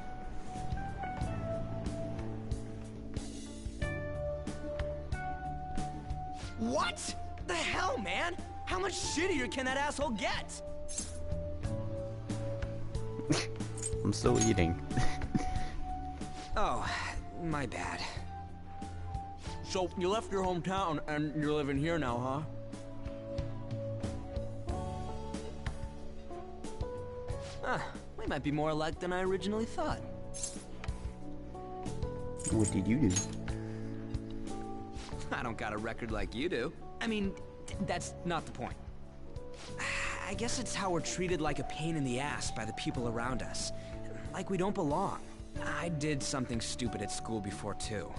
[SPEAKER 2] What? The hell, man? How much shittier can that asshole get?
[SPEAKER 1] I'm still eating.
[SPEAKER 2] Oh, my bad. So, you left your hometown and you're living here now, huh? Huh, we might be more alike than I originally thought.
[SPEAKER 1] What did you do?
[SPEAKER 2] I don't got a record like you do. I mean, that's not the point. I guess it's how we're treated like a pain in the ass by the people around us. Like we don't belong. I did something stupid at school before, too.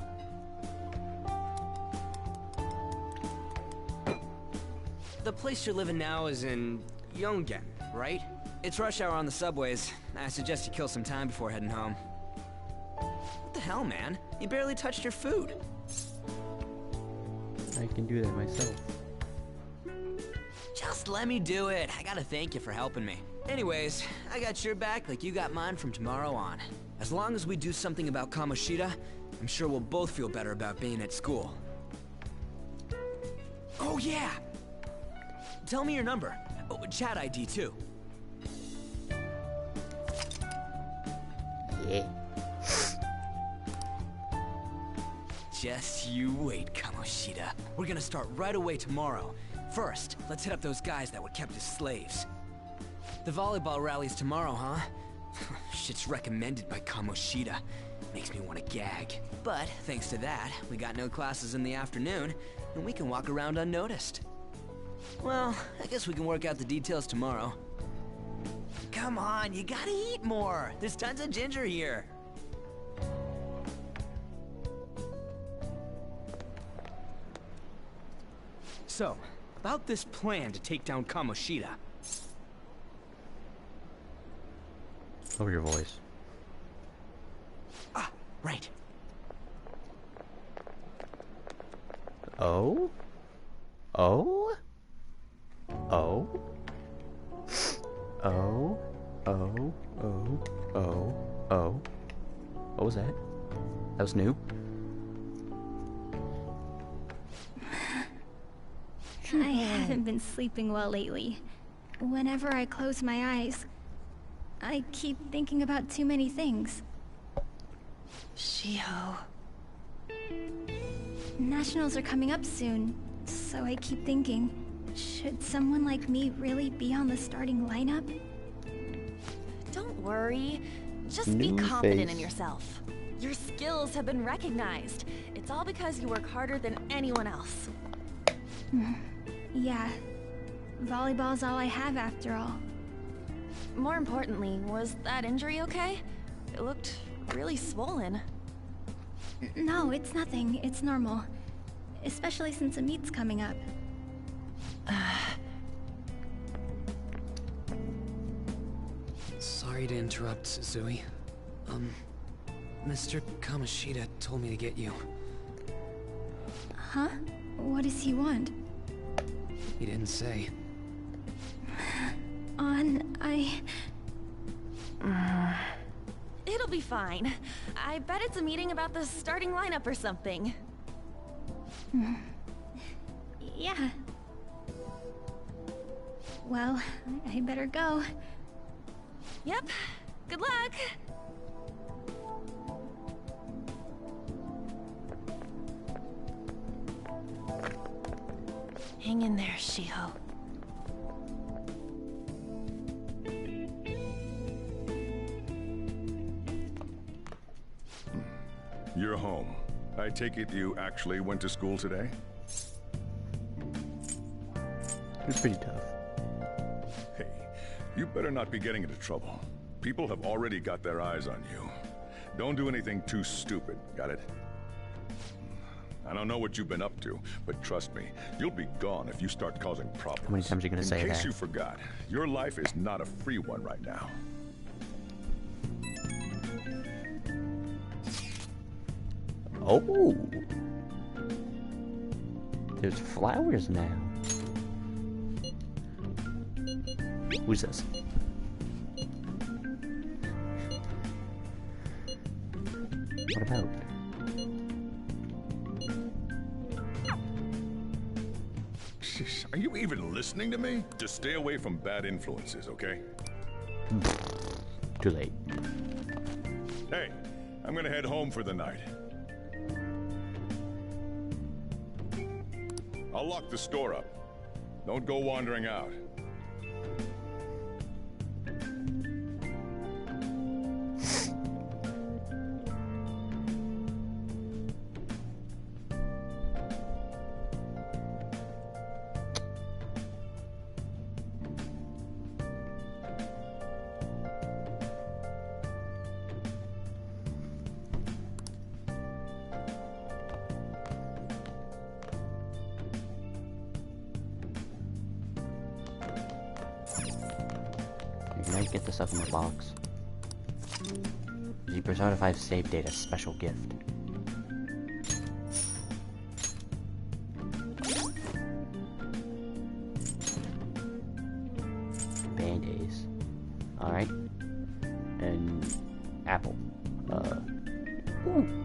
[SPEAKER 2] the place you're living now is in Yongen, right? It's rush hour on the subways. I suggest you kill some time before heading home. What the hell, man? You barely touched your food.
[SPEAKER 1] I can do that myself.
[SPEAKER 2] Just let me do it. I gotta thank you for helping me. Anyways, I got your back like you got mine from tomorrow on. As long as we do something about Kamoshida, I'm sure we'll both feel better about being at school. Oh yeah! Tell me your number. Oh, chat ID too.
[SPEAKER 1] Yeah.
[SPEAKER 2] Just you wait, Kamoshida. We're gonna start right away tomorrow. First, let's hit up those guys that were kept as slaves. The volleyball rally's tomorrow, huh? Shit's recommended by Kamoshida. Makes me want to gag. But thanks to that, we got no classes in the afternoon, and we can walk around unnoticed. Well, I guess we can work out the details tomorrow. Come on, you gotta eat more. There's tons of ginger here. So, about this plan to take down Kamoshida.
[SPEAKER 1] Lower your voice.
[SPEAKER 2] Ah, right.
[SPEAKER 1] Oh? Oh? Oh? Oh? Oh? Oh? Oh? Oh? What was that? That was new?
[SPEAKER 3] I haven't been sleeping well lately. Whenever I close my eyes, I keep thinking about too many things.
[SPEAKER 10] Shiho.
[SPEAKER 3] Nationals are coming up soon, so I keep thinking, should someone like me really be on the starting lineup?
[SPEAKER 10] Don't worry. Just
[SPEAKER 1] New
[SPEAKER 10] be confident in
[SPEAKER 1] face.
[SPEAKER 10] yourself. Your skills have been recognized. It's all because you work harder than anyone else.
[SPEAKER 3] Yeah. Volleyball's all I have after all.
[SPEAKER 10] More importantly, was that injury okay? It looked really swollen.
[SPEAKER 3] No, it's nothing. It's normal. Especially since a meet's coming up.
[SPEAKER 2] Sorry to interrupt, Zui. Mr. Kamoshida told me to get you.
[SPEAKER 3] Huh? What does he want?
[SPEAKER 2] He didn't say.
[SPEAKER 10] It'll be fine. I bet it's a meeting about the starting lineup or something.
[SPEAKER 3] Yeah. Well, I better go.
[SPEAKER 10] Yep. Good luck. Hang in there, Shiho.
[SPEAKER 11] You're home. I take it you actually went to school today?
[SPEAKER 1] It was pretty tough.
[SPEAKER 11] Hey, you better not be getting into trouble. People have already got their eyes on you. Don't do anything too stupid, got it? I don't know what you've been up to, but trust me, you'll be gone if you start causing problems.
[SPEAKER 1] How many times are you gonna say
[SPEAKER 11] In case
[SPEAKER 1] that?
[SPEAKER 11] you forgot, your life is not a free one right now.
[SPEAKER 1] Oh! There's flowers now. Who's this? What about?
[SPEAKER 11] Sheesh, are you even listening to me? Just stay away from bad influences, okay?
[SPEAKER 1] Too late.
[SPEAKER 11] Hey, I'm gonna head home for the night. I'll lock the store up. Don't go wandering out.
[SPEAKER 1] You might get the stuff in the box. The Persona 5 save data special gift. Band-Aids. Alright. And apple. Ooh.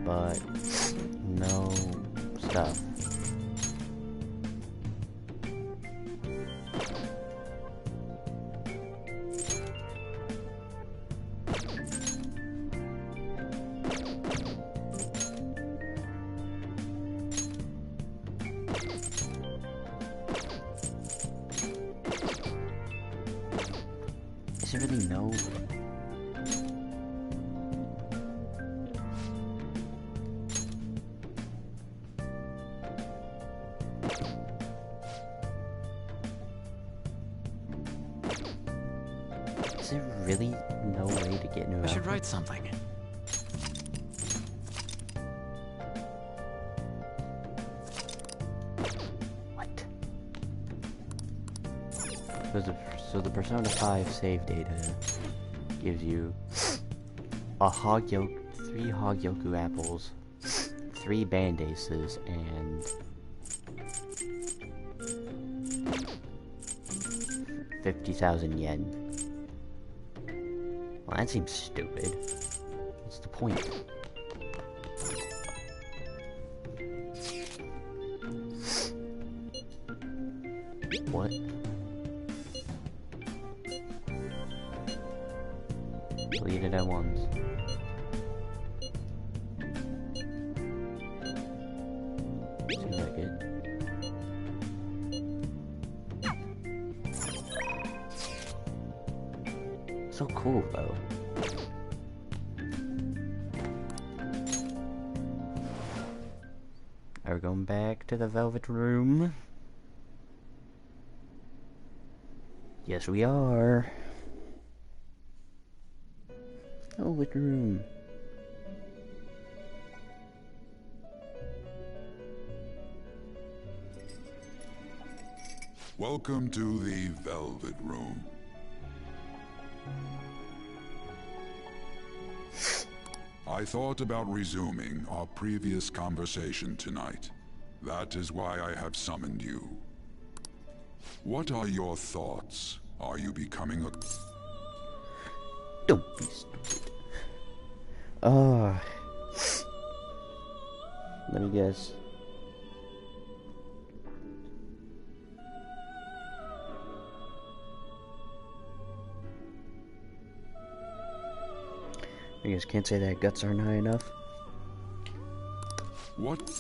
[SPEAKER 1] But no stuff. Is it really no? Is there really no way to get new?
[SPEAKER 12] I should write something.
[SPEAKER 1] What? So the Persona 5 save data gives you a three Hogyoku apples, 3 Band-Aces, and 50,000 yen. Well, that seems stupid. What's the point? What? Delete it at once. Seems like it. So cool though. Are we going back to the Velvet Room? Yes, we are. Velvet Room.
[SPEAKER 13] Welcome to the Velvet Room. I thought about resuming our previous conversation tonight. That is why I have summoned you. What are your thoughts? Are you becoming a...
[SPEAKER 1] Don't be stupid. Let me guess. You guys can't say that guts aren't high enough.
[SPEAKER 13] What?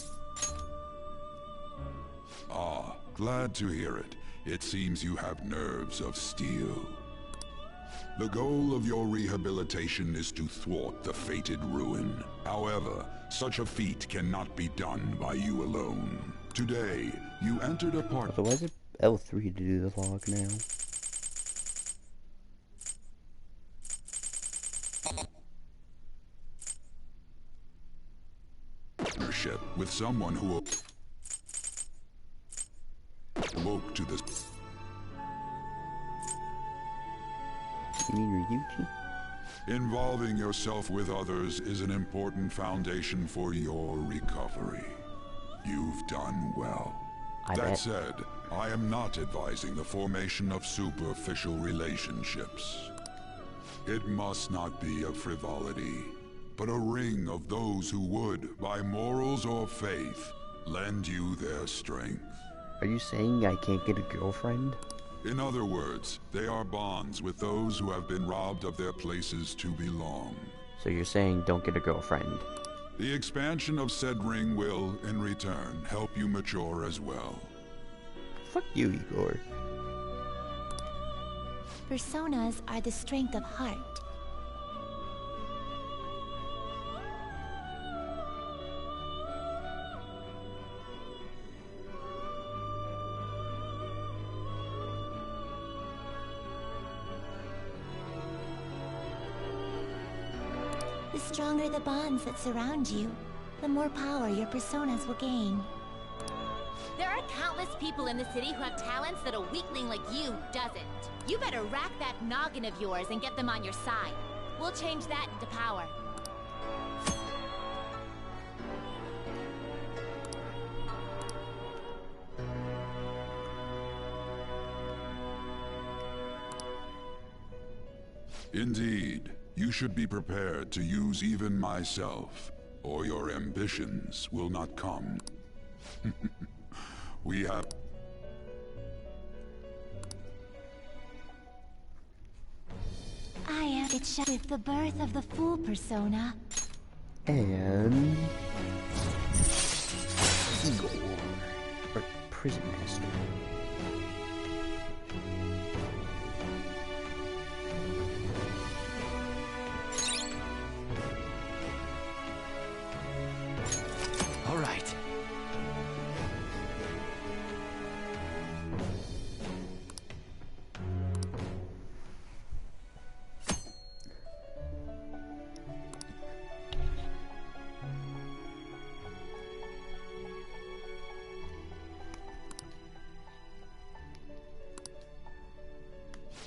[SPEAKER 13] Ah, glad to hear it. It seems you have nerves of steel. The goal of your rehabilitation is to thwart the fated ruin. However, such a feat cannot be done by you alone. Today, you entered a part...
[SPEAKER 1] So why is it L3 to do the log now?
[SPEAKER 13] Partnership with someone who awoke to this.
[SPEAKER 1] You mean Ryuji?
[SPEAKER 13] Involving yourself with others is an important foundation for your recovery. You've done well. That said, I am not advising the formation of superficial relationships. It must not be a frivolity, but a ring of those who would, by morals or faith, lend you their strength.
[SPEAKER 1] Are you saying I can't get a girlfriend?
[SPEAKER 13] In other words, they are bonds with those who have been robbed of their places to belong.
[SPEAKER 1] So you're saying don't get a girlfriend?
[SPEAKER 13] The expansion of said ring will, in return, help you mature as well.
[SPEAKER 1] Fuck you, Igor.
[SPEAKER 14] Personas are the strength of heart. The stronger the bonds that surround you, the more power your personas will gain.
[SPEAKER 12] There are countless people in the city who have talents that a weakling like you doesn't. You better rack that noggin of yours and get them on your side. We'll change that into power.
[SPEAKER 13] Indeed, you should be prepared to use even myself, or your ambitions will not come. We have...
[SPEAKER 14] I am with the birth of the Fool persona.
[SPEAKER 1] And... Igor. Or Prison Master.
[SPEAKER 2] All right.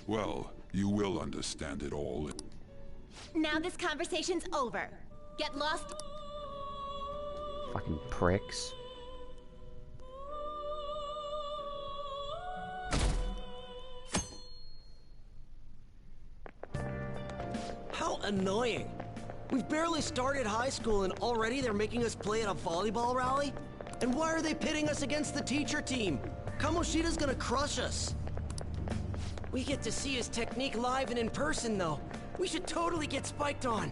[SPEAKER 13] Well, you will understand it all.
[SPEAKER 12] Now this conversation's over. Get lost.
[SPEAKER 1] Fucking pricks.
[SPEAKER 15] How annoying. We've barely started high school and already they're making us play at a volleyball rally? And why are they pitting us against the teacher team? Kamoshida's gonna crush us. We get to see his technique live and in person, though. We should totally get spiked on.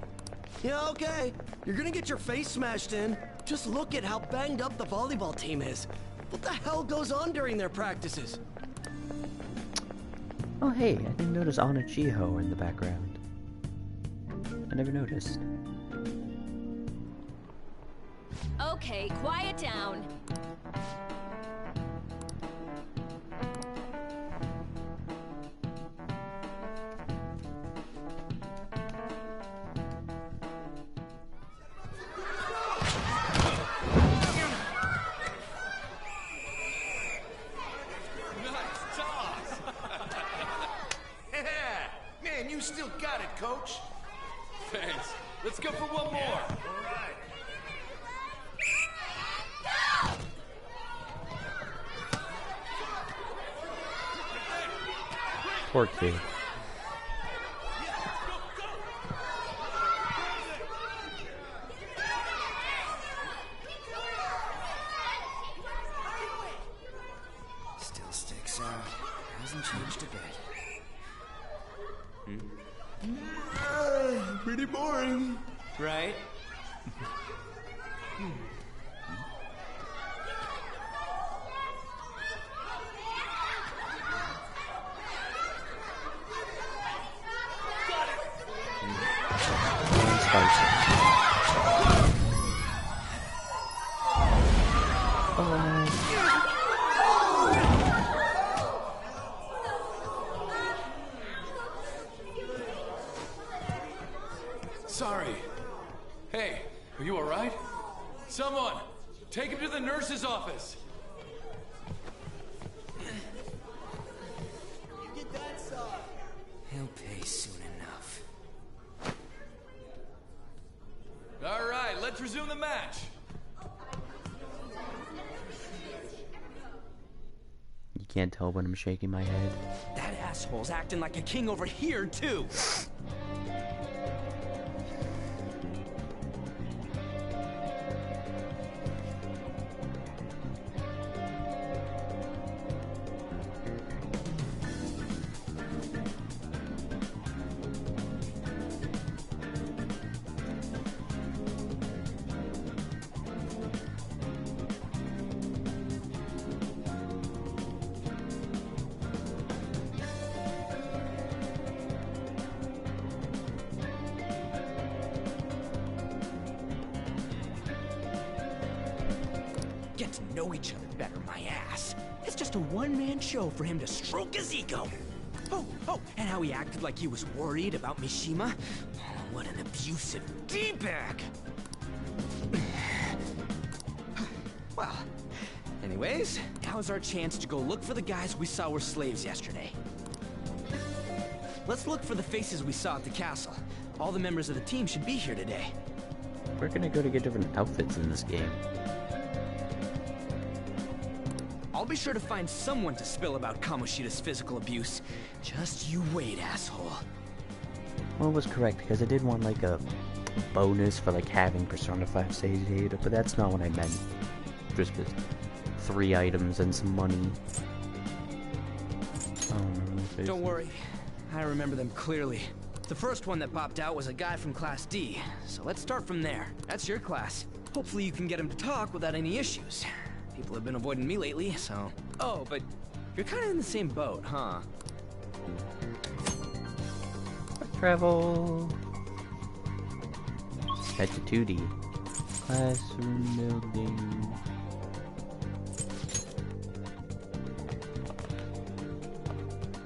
[SPEAKER 15] Yeah, okay. You're gonna get your face smashed in. Just look at how banged up the volleyball team is. What the hell goes on during their practices?
[SPEAKER 1] Oh hey, I didn't notice Anna Chiho in the background. I never noticed.
[SPEAKER 12] Okay, quiet down.
[SPEAKER 16] You still got it, coach.
[SPEAKER 6] Thanks. Let's go for one more.
[SPEAKER 16] All right.
[SPEAKER 1] Poor kid.
[SPEAKER 2] Still sticks out. Hasn't changed a bit.
[SPEAKER 16] Pretty boring.
[SPEAKER 15] Right?
[SPEAKER 6] Sorry. Hey, are you alright? Someone, take him to the nurse's office.
[SPEAKER 2] He'll pay soon enough.
[SPEAKER 6] Alright, let's resume the match.
[SPEAKER 1] You can't tell when I'm shaking my head.
[SPEAKER 2] That asshole's acting like a king over here, too. Get to know each other better, my ass. It's just a one-man show for him to stroke his ego. Oh, and how he acted like he was worried about Mishima. Oh, what an abusive D-bag. Well, Anyways, now's our chance to go look for the guys we saw were slaves yesterday. Let's look for the faces we saw at the castle. All the members of the team should be here today.
[SPEAKER 1] We're gonna go to get different outfits in this game.
[SPEAKER 2] I'll be sure to find someone to spill about Kamoshida's physical abuse. Just you wait, asshole.
[SPEAKER 1] Well, it was correct, because I did want, like, a bonus for, like, having Persona 5 save data, but that's not what I meant. Just 3 items and some money. Oh, no,
[SPEAKER 2] don't worry. I remember them clearly. The first one that popped out was a guy from Class D, so let's start from there. That's your class. Hopefully you can get him to talk without any issues. People have been avoiding me lately, so... Oh, but you're kind of in the same boat, huh?
[SPEAKER 1] Travel. Head to 2D. Classroom building.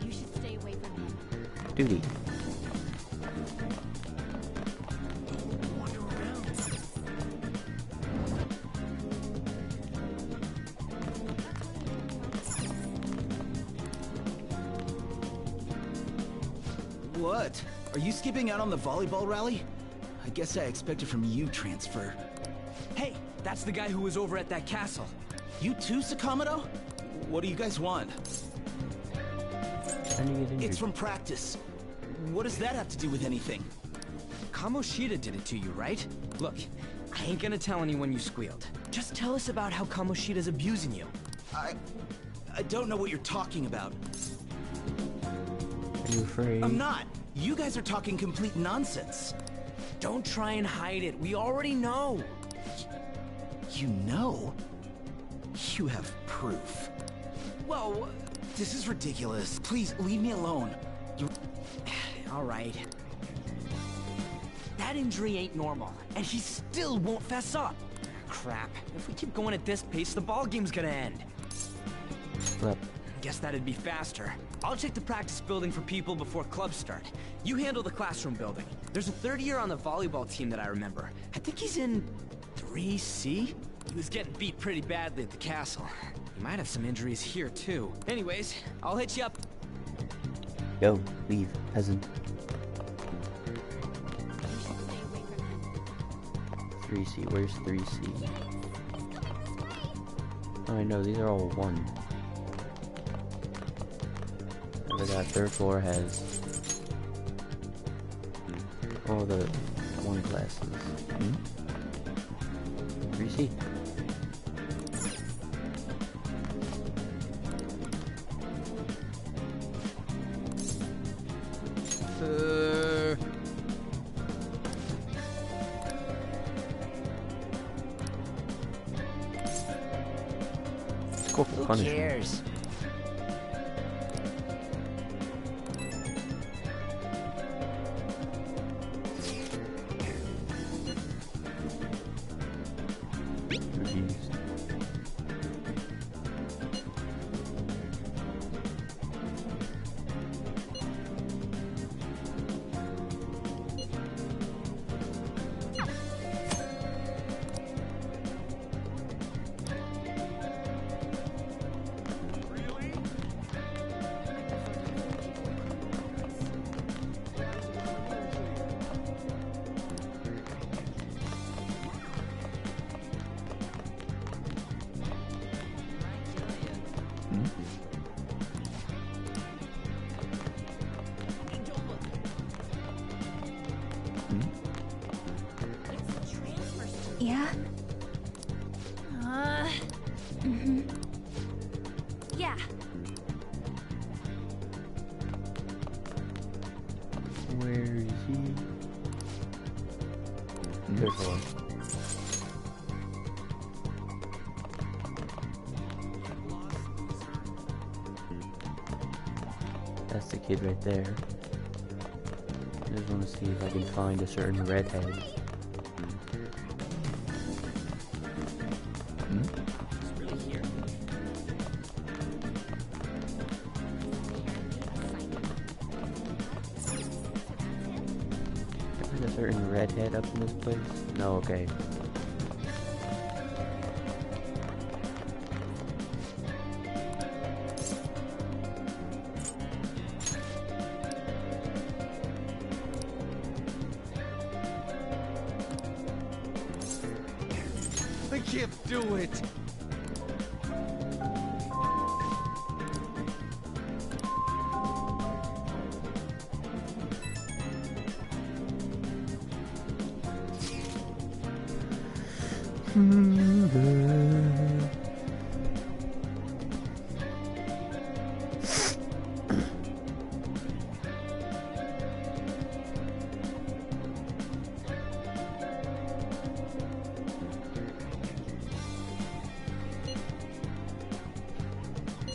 [SPEAKER 12] You should stay away from him.
[SPEAKER 1] 2D.
[SPEAKER 17] What? Are you skipping out on the volleyball rally? I guess I expected from you, Transfer.
[SPEAKER 2] Hey, that's the guy who was over at that castle.
[SPEAKER 17] You too, Sakamoto? What do you guys want? It's from practice. What does that have to do with anything?
[SPEAKER 2] Kamoshida did it to you, right? Look, I ain't gonna tell anyone you squealed. Just tell us about how Kamoshida's abusing you.
[SPEAKER 17] I don't know what you're talking about.
[SPEAKER 1] Are you afraid?
[SPEAKER 17] I'm not. You guys are talking complete nonsense.
[SPEAKER 2] Don't try and hide it. We already know.
[SPEAKER 17] You know? You have proof. Whoa, this is ridiculous. Please, leave me alone.
[SPEAKER 2] All right. That injury ain't normal, and he still won't fess up. Crap. If we keep going at this pace, the ball game's gonna end.
[SPEAKER 1] Yep.
[SPEAKER 2] Guess that'd be faster. I'll check the practice building for people before clubs start. You handle the classroom building. There's a third year on the volleyball team that I remember. I think he's in 3C? He was getting beat pretty badly at the castle. He might have some injuries here too. Anyways, I'll hit you up.
[SPEAKER 1] Go, leave, peasant. 3C, where's 3C? Oh, I know, these are all 1. I forgot, third floor has all the 1 classes. 3C. Go for punishment.
[SPEAKER 2] Who cares?
[SPEAKER 10] Yeah? Yeah.
[SPEAKER 1] Where is he? There's one. That's the kid right there. I just want to see if I can find a certain redhead. There's a certain redhead up in this place? No, okay.
[SPEAKER 2] can't do it.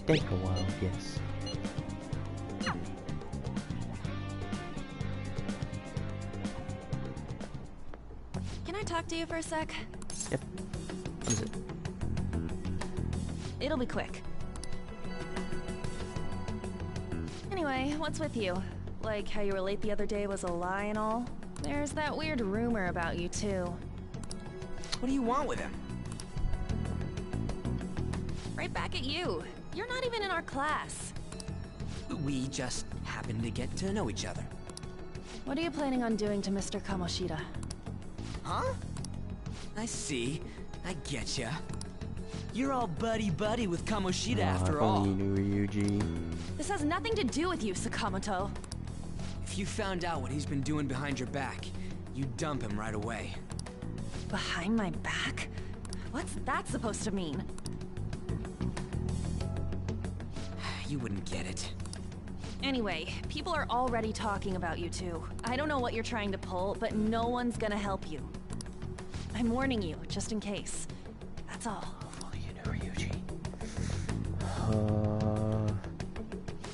[SPEAKER 1] Take a while, yes.
[SPEAKER 10] Can I talk to you for a sec?
[SPEAKER 1] Yep. What is it?
[SPEAKER 10] It'll be quick. Anyway, what's with you? Like how you were late the other day was a lie and all? There's that weird rumor about you too.
[SPEAKER 2] What do you want with him?
[SPEAKER 10] Right back at you. You're not even in our class.
[SPEAKER 2] We just happened to get to know each other.
[SPEAKER 10] What are you planning on doing to Mr. Kamoshida?
[SPEAKER 2] Huh? I see. I getcha. You're all buddy-buddy with Kamoshida after all.
[SPEAKER 1] You knew Ryuji.
[SPEAKER 10] This has nothing to do with you, Sakamoto.
[SPEAKER 2] If you found out what he's been doing behind your back, you'd dump him right away.
[SPEAKER 10] Behind my back? What's that supposed to mean?
[SPEAKER 2] You wouldn't get it.
[SPEAKER 10] Anyway, people are already talking about you two. I don't know what you're trying to pull, but no one's gonna help you. I'm warning you, just in case. That's all.
[SPEAKER 1] Hopefully you know Ryuji.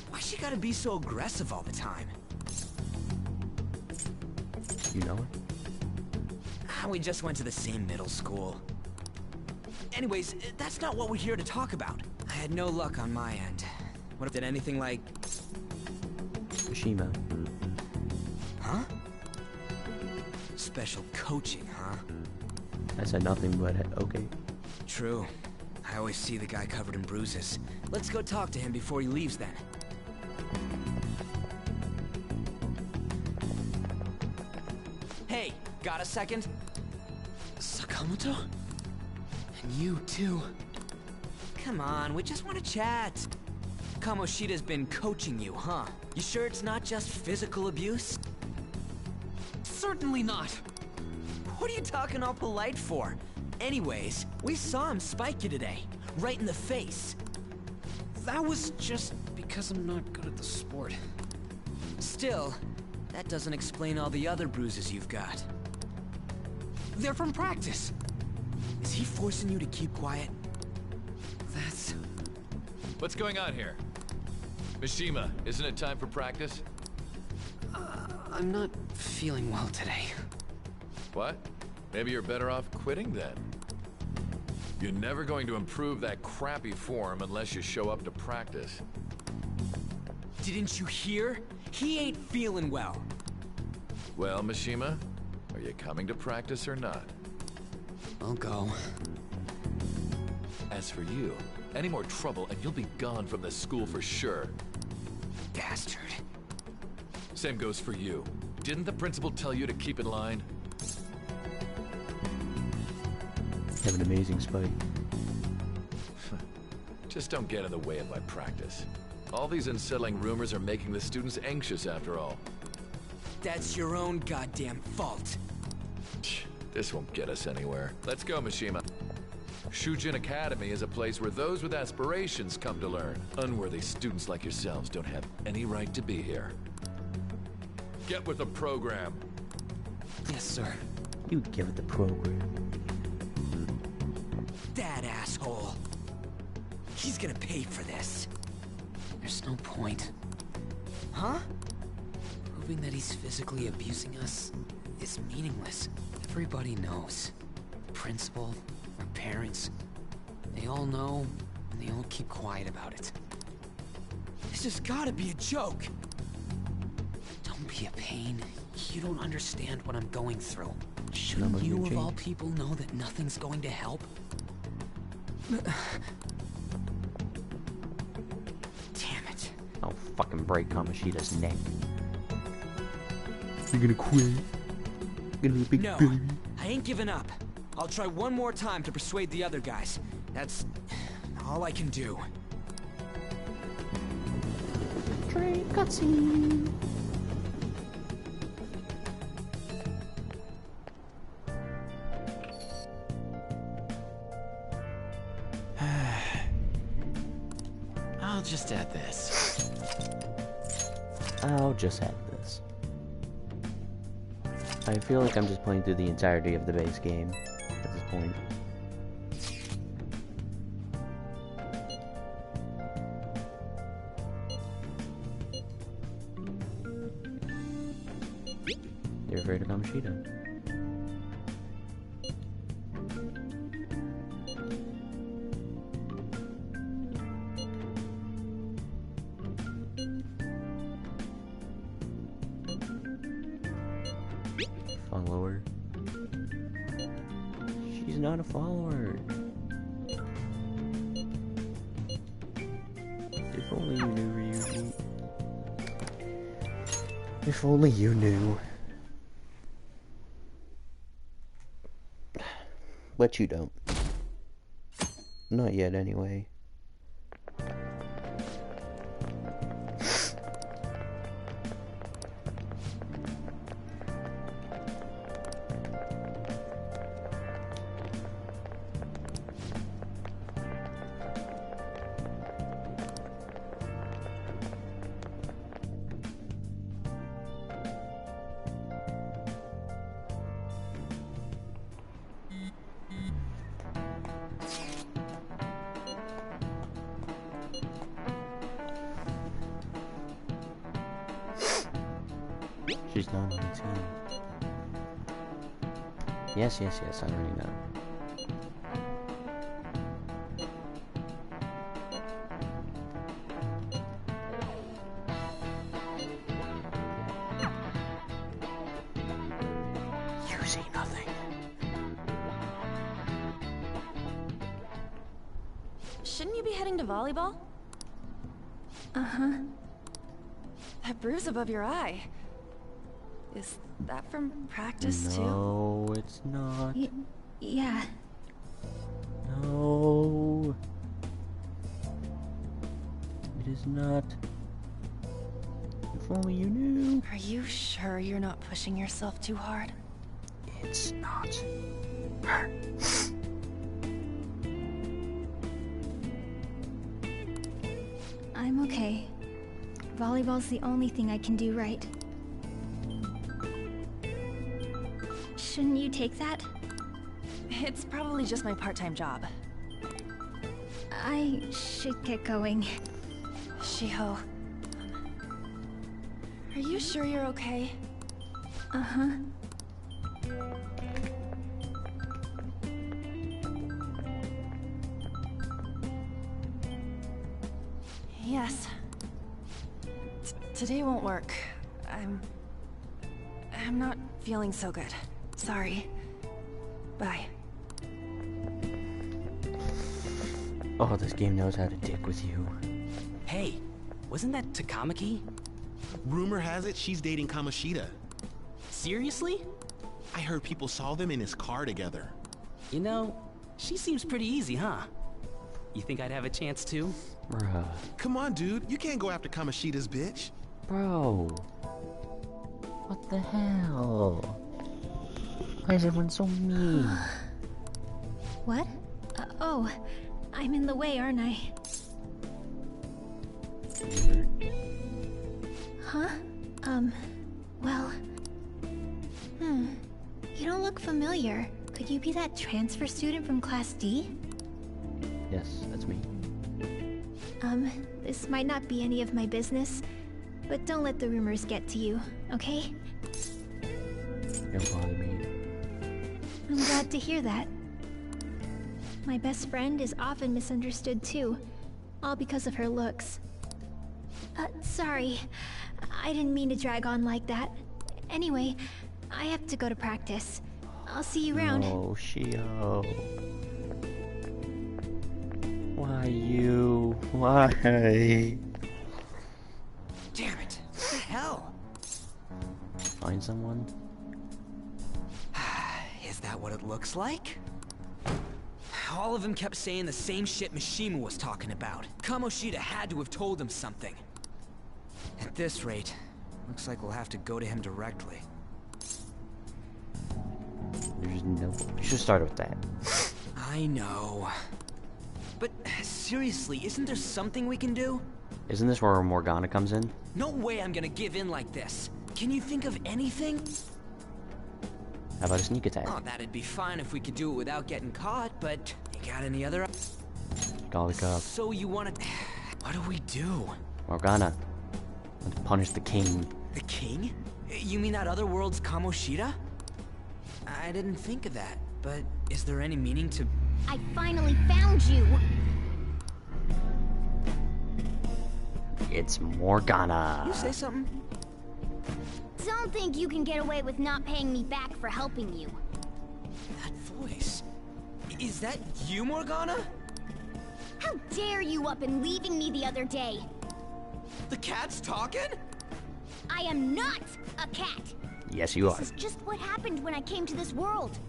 [SPEAKER 2] Why she gotta be so aggressive all the time?
[SPEAKER 1] You know it?
[SPEAKER 2] We just went to the same middle school. Anyways, that's not what we're here to talk about. I had no luck on my end. What if did anything like...
[SPEAKER 1] Mishima.
[SPEAKER 2] Huh? Special coaching, huh?
[SPEAKER 1] I said nothing, but okay.
[SPEAKER 2] True. I always see the guy covered in bruises. Let's go talk to him before he leaves then. Hey, got a second? Sakamoto? And you too. Come on, we just want to chat. Kamoshida's been coaching you, huh? You sure it's not just physical abuse? Certainly not. What are you talking all polite for? Anyways, we saw him spike you today, right in the face.
[SPEAKER 4] That was just because I'm not good at the sport.
[SPEAKER 2] Still, that doesn't explain all the other bruises you've got. They're from practice. Is he forcing you to keep quiet? That's...
[SPEAKER 6] What's going on here? Mishima, isn't it time for practice?
[SPEAKER 2] I'm not feeling well today.
[SPEAKER 6] What? Maybe you're better off quitting then. You're never going to improve that crappy form unless you show up to practice.
[SPEAKER 2] Didn't you hear? He ain't feeling well.
[SPEAKER 6] Well, Mishima, are you coming to practice or not?
[SPEAKER 2] I'll go.
[SPEAKER 6] As for you, any more trouble and you'll be gone from this school for sure.
[SPEAKER 2] Bastard.
[SPEAKER 6] Same goes for you. Didn't the principal tell you to keep in line?
[SPEAKER 1] Have an amazing spike.
[SPEAKER 6] Just don't get in the way of my practice. All these unsettling rumors are making the students anxious after all.
[SPEAKER 2] That's your own goddamn fault.
[SPEAKER 6] This won't get us anywhere. Let's go, Mishima. Shujin Academy is a place where those with aspirations come to learn. Unworthy students like yourselves don't have any right to be here. Get with the program.
[SPEAKER 2] Yes, sir.
[SPEAKER 1] You give it the program.
[SPEAKER 2] That asshole. He's gonna pay for this. There's no point. Huh? Proving that he's physically abusing us is meaningless. Everybody knows. The principal, our parents, they all know, and they all keep quiet about it. This has gotta be a joke. Don't be a pain. You don't understand what I'm going through. Shouldn't you, of all people, know that nothing's going to help? Damn it.
[SPEAKER 1] I'll fucking break Kamoshida's neck. You're gonna quit? You're gonna be a big baby?
[SPEAKER 2] I ain't giving up. I'll try one more time to persuade the other guys. That's all I can do.
[SPEAKER 1] Train cutscene.
[SPEAKER 17] I'll just add this.
[SPEAKER 1] I'll just add this. I feel like I'm just playing through the entirety of the base game at this point. You're afraid of Kamoshida. Follower. She's not a follower. If only you knew, Ryuji. If only you knew. But you don't. Not yet, anyway. She's not on the team. Yes, I already know. You say nothing.
[SPEAKER 10] Shouldn't you be heading to volleyball? Uh-huh. That bruise above your eye. Is that from practice too?
[SPEAKER 1] No, it's not.
[SPEAKER 3] Yeah.
[SPEAKER 1] No. It is not. If only you knew.
[SPEAKER 10] Are you sure you're not pushing yourself too hard?
[SPEAKER 1] It's not.
[SPEAKER 3] I'm okay. Volleyball's the only thing I can do right. Shouldn't you take that?
[SPEAKER 10] It's probably just my part-time job.
[SPEAKER 3] I should get going.
[SPEAKER 10] Shiho. Are you sure you're okay?
[SPEAKER 3] Uh-huh.
[SPEAKER 10] Yes. Today won't work. I'm not feeling so good. Sorry. Bye.
[SPEAKER 1] Oh, this game knows how to dick with you.
[SPEAKER 2] Hey, wasn't that Takamaki?
[SPEAKER 18] Rumor has it she's dating Kamoshida.
[SPEAKER 2] Seriously?
[SPEAKER 18] I heard people saw them in his car together.
[SPEAKER 2] You know, she seems pretty easy, huh? You think I'd have a chance too?
[SPEAKER 1] Bruh.
[SPEAKER 18] Come on, dude. You can't go after Kamoshida's bitch.
[SPEAKER 1] Bro. What the hell? Why is everyone so mean?
[SPEAKER 3] What? Oh, I'm in the way, aren't I? Huh? Well... You don't look familiar. Could you be that transfer student from Class D?
[SPEAKER 1] Yes, that's me.
[SPEAKER 3] This might not be any of my business, but don't let the rumors get to you, okay?
[SPEAKER 1] Don't bother me.
[SPEAKER 3] I'm glad to hear that. My best friend is often misunderstood too, all because of her looks. Sorry. I didn't mean to drag on like that. Anyway, I have to go to practice. I'll see you around.
[SPEAKER 1] Oh, Shio. Why you? Why?
[SPEAKER 2] Damn it! What the hell?
[SPEAKER 1] Find someone?
[SPEAKER 2] that what it looks like? All of them kept saying the same shit Mishima was talking about. Kamoshida had to have told him something. At this rate, looks like we'll have to go to him directly.
[SPEAKER 1] There's no... We should start with that.
[SPEAKER 2] I know. But seriously, isn't there something we can do?
[SPEAKER 1] Isn't this where Morgana comes in?
[SPEAKER 2] No way I'm gonna give in like this. Can you think of anything?
[SPEAKER 1] How about a sneak attack?
[SPEAKER 2] Oh, that'd be fine if we could do it without getting caught, but you got any other...
[SPEAKER 1] Golly cup.
[SPEAKER 2] So you wanna... What do we do?
[SPEAKER 1] Morgana. Let's punish the king.
[SPEAKER 2] The king? You mean that other world's Kamoshida? I didn't think of that, but is there any meaning to...
[SPEAKER 3] I finally found you!
[SPEAKER 1] It's Morgana.
[SPEAKER 2] You say something?
[SPEAKER 3] Don't think you can get away with not paying me back for helping you.
[SPEAKER 2] That voice... Is that you, Morgana?
[SPEAKER 3] How dare you up and leaving me the other day?
[SPEAKER 2] The cat's talking?
[SPEAKER 3] I am not a cat!
[SPEAKER 1] Yes, you are.
[SPEAKER 3] This is just what happened when I came to this world.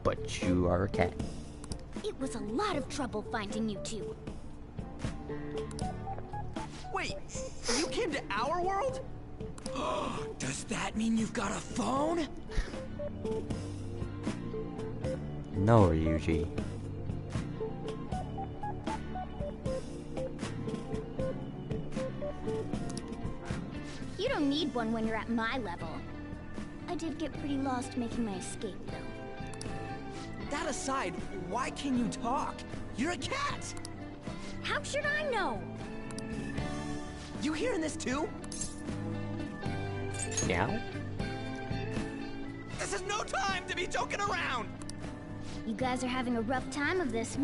[SPEAKER 1] But you are a cat.
[SPEAKER 3] It was a lot of trouble finding you two.
[SPEAKER 2] Wait, you came to our world? Does that mean you've got a phone?
[SPEAKER 1] No, Ryuji.
[SPEAKER 3] You don't need one when you're at my level. I did get pretty lost making my escape, though.
[SPEAKER 2] That aside, why can you talk? You're a cat!
[SPEAKER 3] How should I know?
[SPEAKER 2] You hearing this too?
[SPEAKER 1] Yeah?
[SPEAKER 2] This is no time to be joking around!
[SPEAKER 3] You guys are having a rough time of this,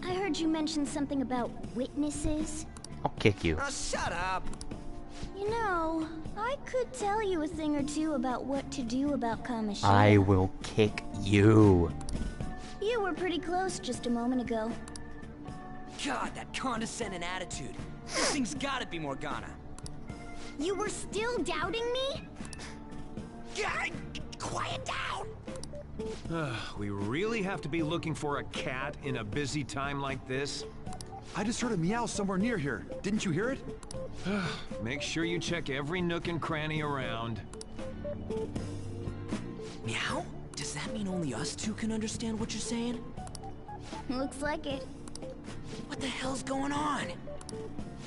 [SPEAKER 3] I heard you mention something about witnesses.
[SPEAKER 1] I'll kick you.
[SPEAKER 2] Oh, shut up!
[SPEAKER 3] You know, I could tell you a thing or two about what to do about Kamoshida.
[SPEAKER 1] I will kick you.
[SPEAKER 3] You were pretty close just a moment ago.
[SPEAKER 2] God, that condescending attitude. This thing's gotta be Morgana.
[SPEAKER 3] You were still doubting me?
[SPEAKER 2] God, quiet down!
[SPEAKER 4] We really have to be looking for a cat in a busy time like this?
[SPEAKER 16] I just heard a meow somewhere near here. Didn't you hear it?
[SPEAKER 4] Make sure you check every nook and cranny around.
[SPEAKER 2] Meow? Does that mean only us two can understand what you're saying?
[SPEAKER 3] Looks like it.
[SPEAKER 2] What the hell's going on?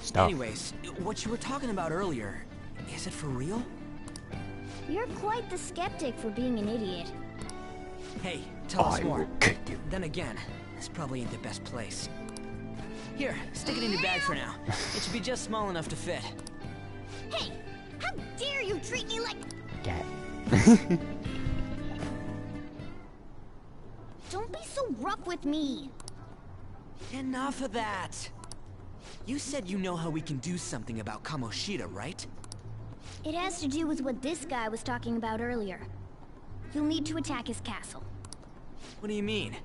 [SPEAKER 1] Stop.
[SPEAKER 2] Anyways, what you were talking about earlier, is it for real?
[SPEAKER 3] You're quite the skeptic for being an idiot.
[SPEAKER 2] Hey, tell us more.
[SPEAKER 1] Will kick you.
[SPEAKER 2] Then again, this probably ain't the best place. Here, stick it in your bag for now. It should be just small enough to fit.
[SPEAKER 3] Hey, how dare you treat me like...
[SPEAKER 1] Cat.
[SPEAKER 3] Don't be so rough with me.
[SPEAKER 2] Enough of that. You said you know how we can do something about Kamoshida, right?
[SPEAKER 3] It has to do with what this guy was talking about earlier. You'll need to attack his castle.
[SPEAKER 2] What do you mean?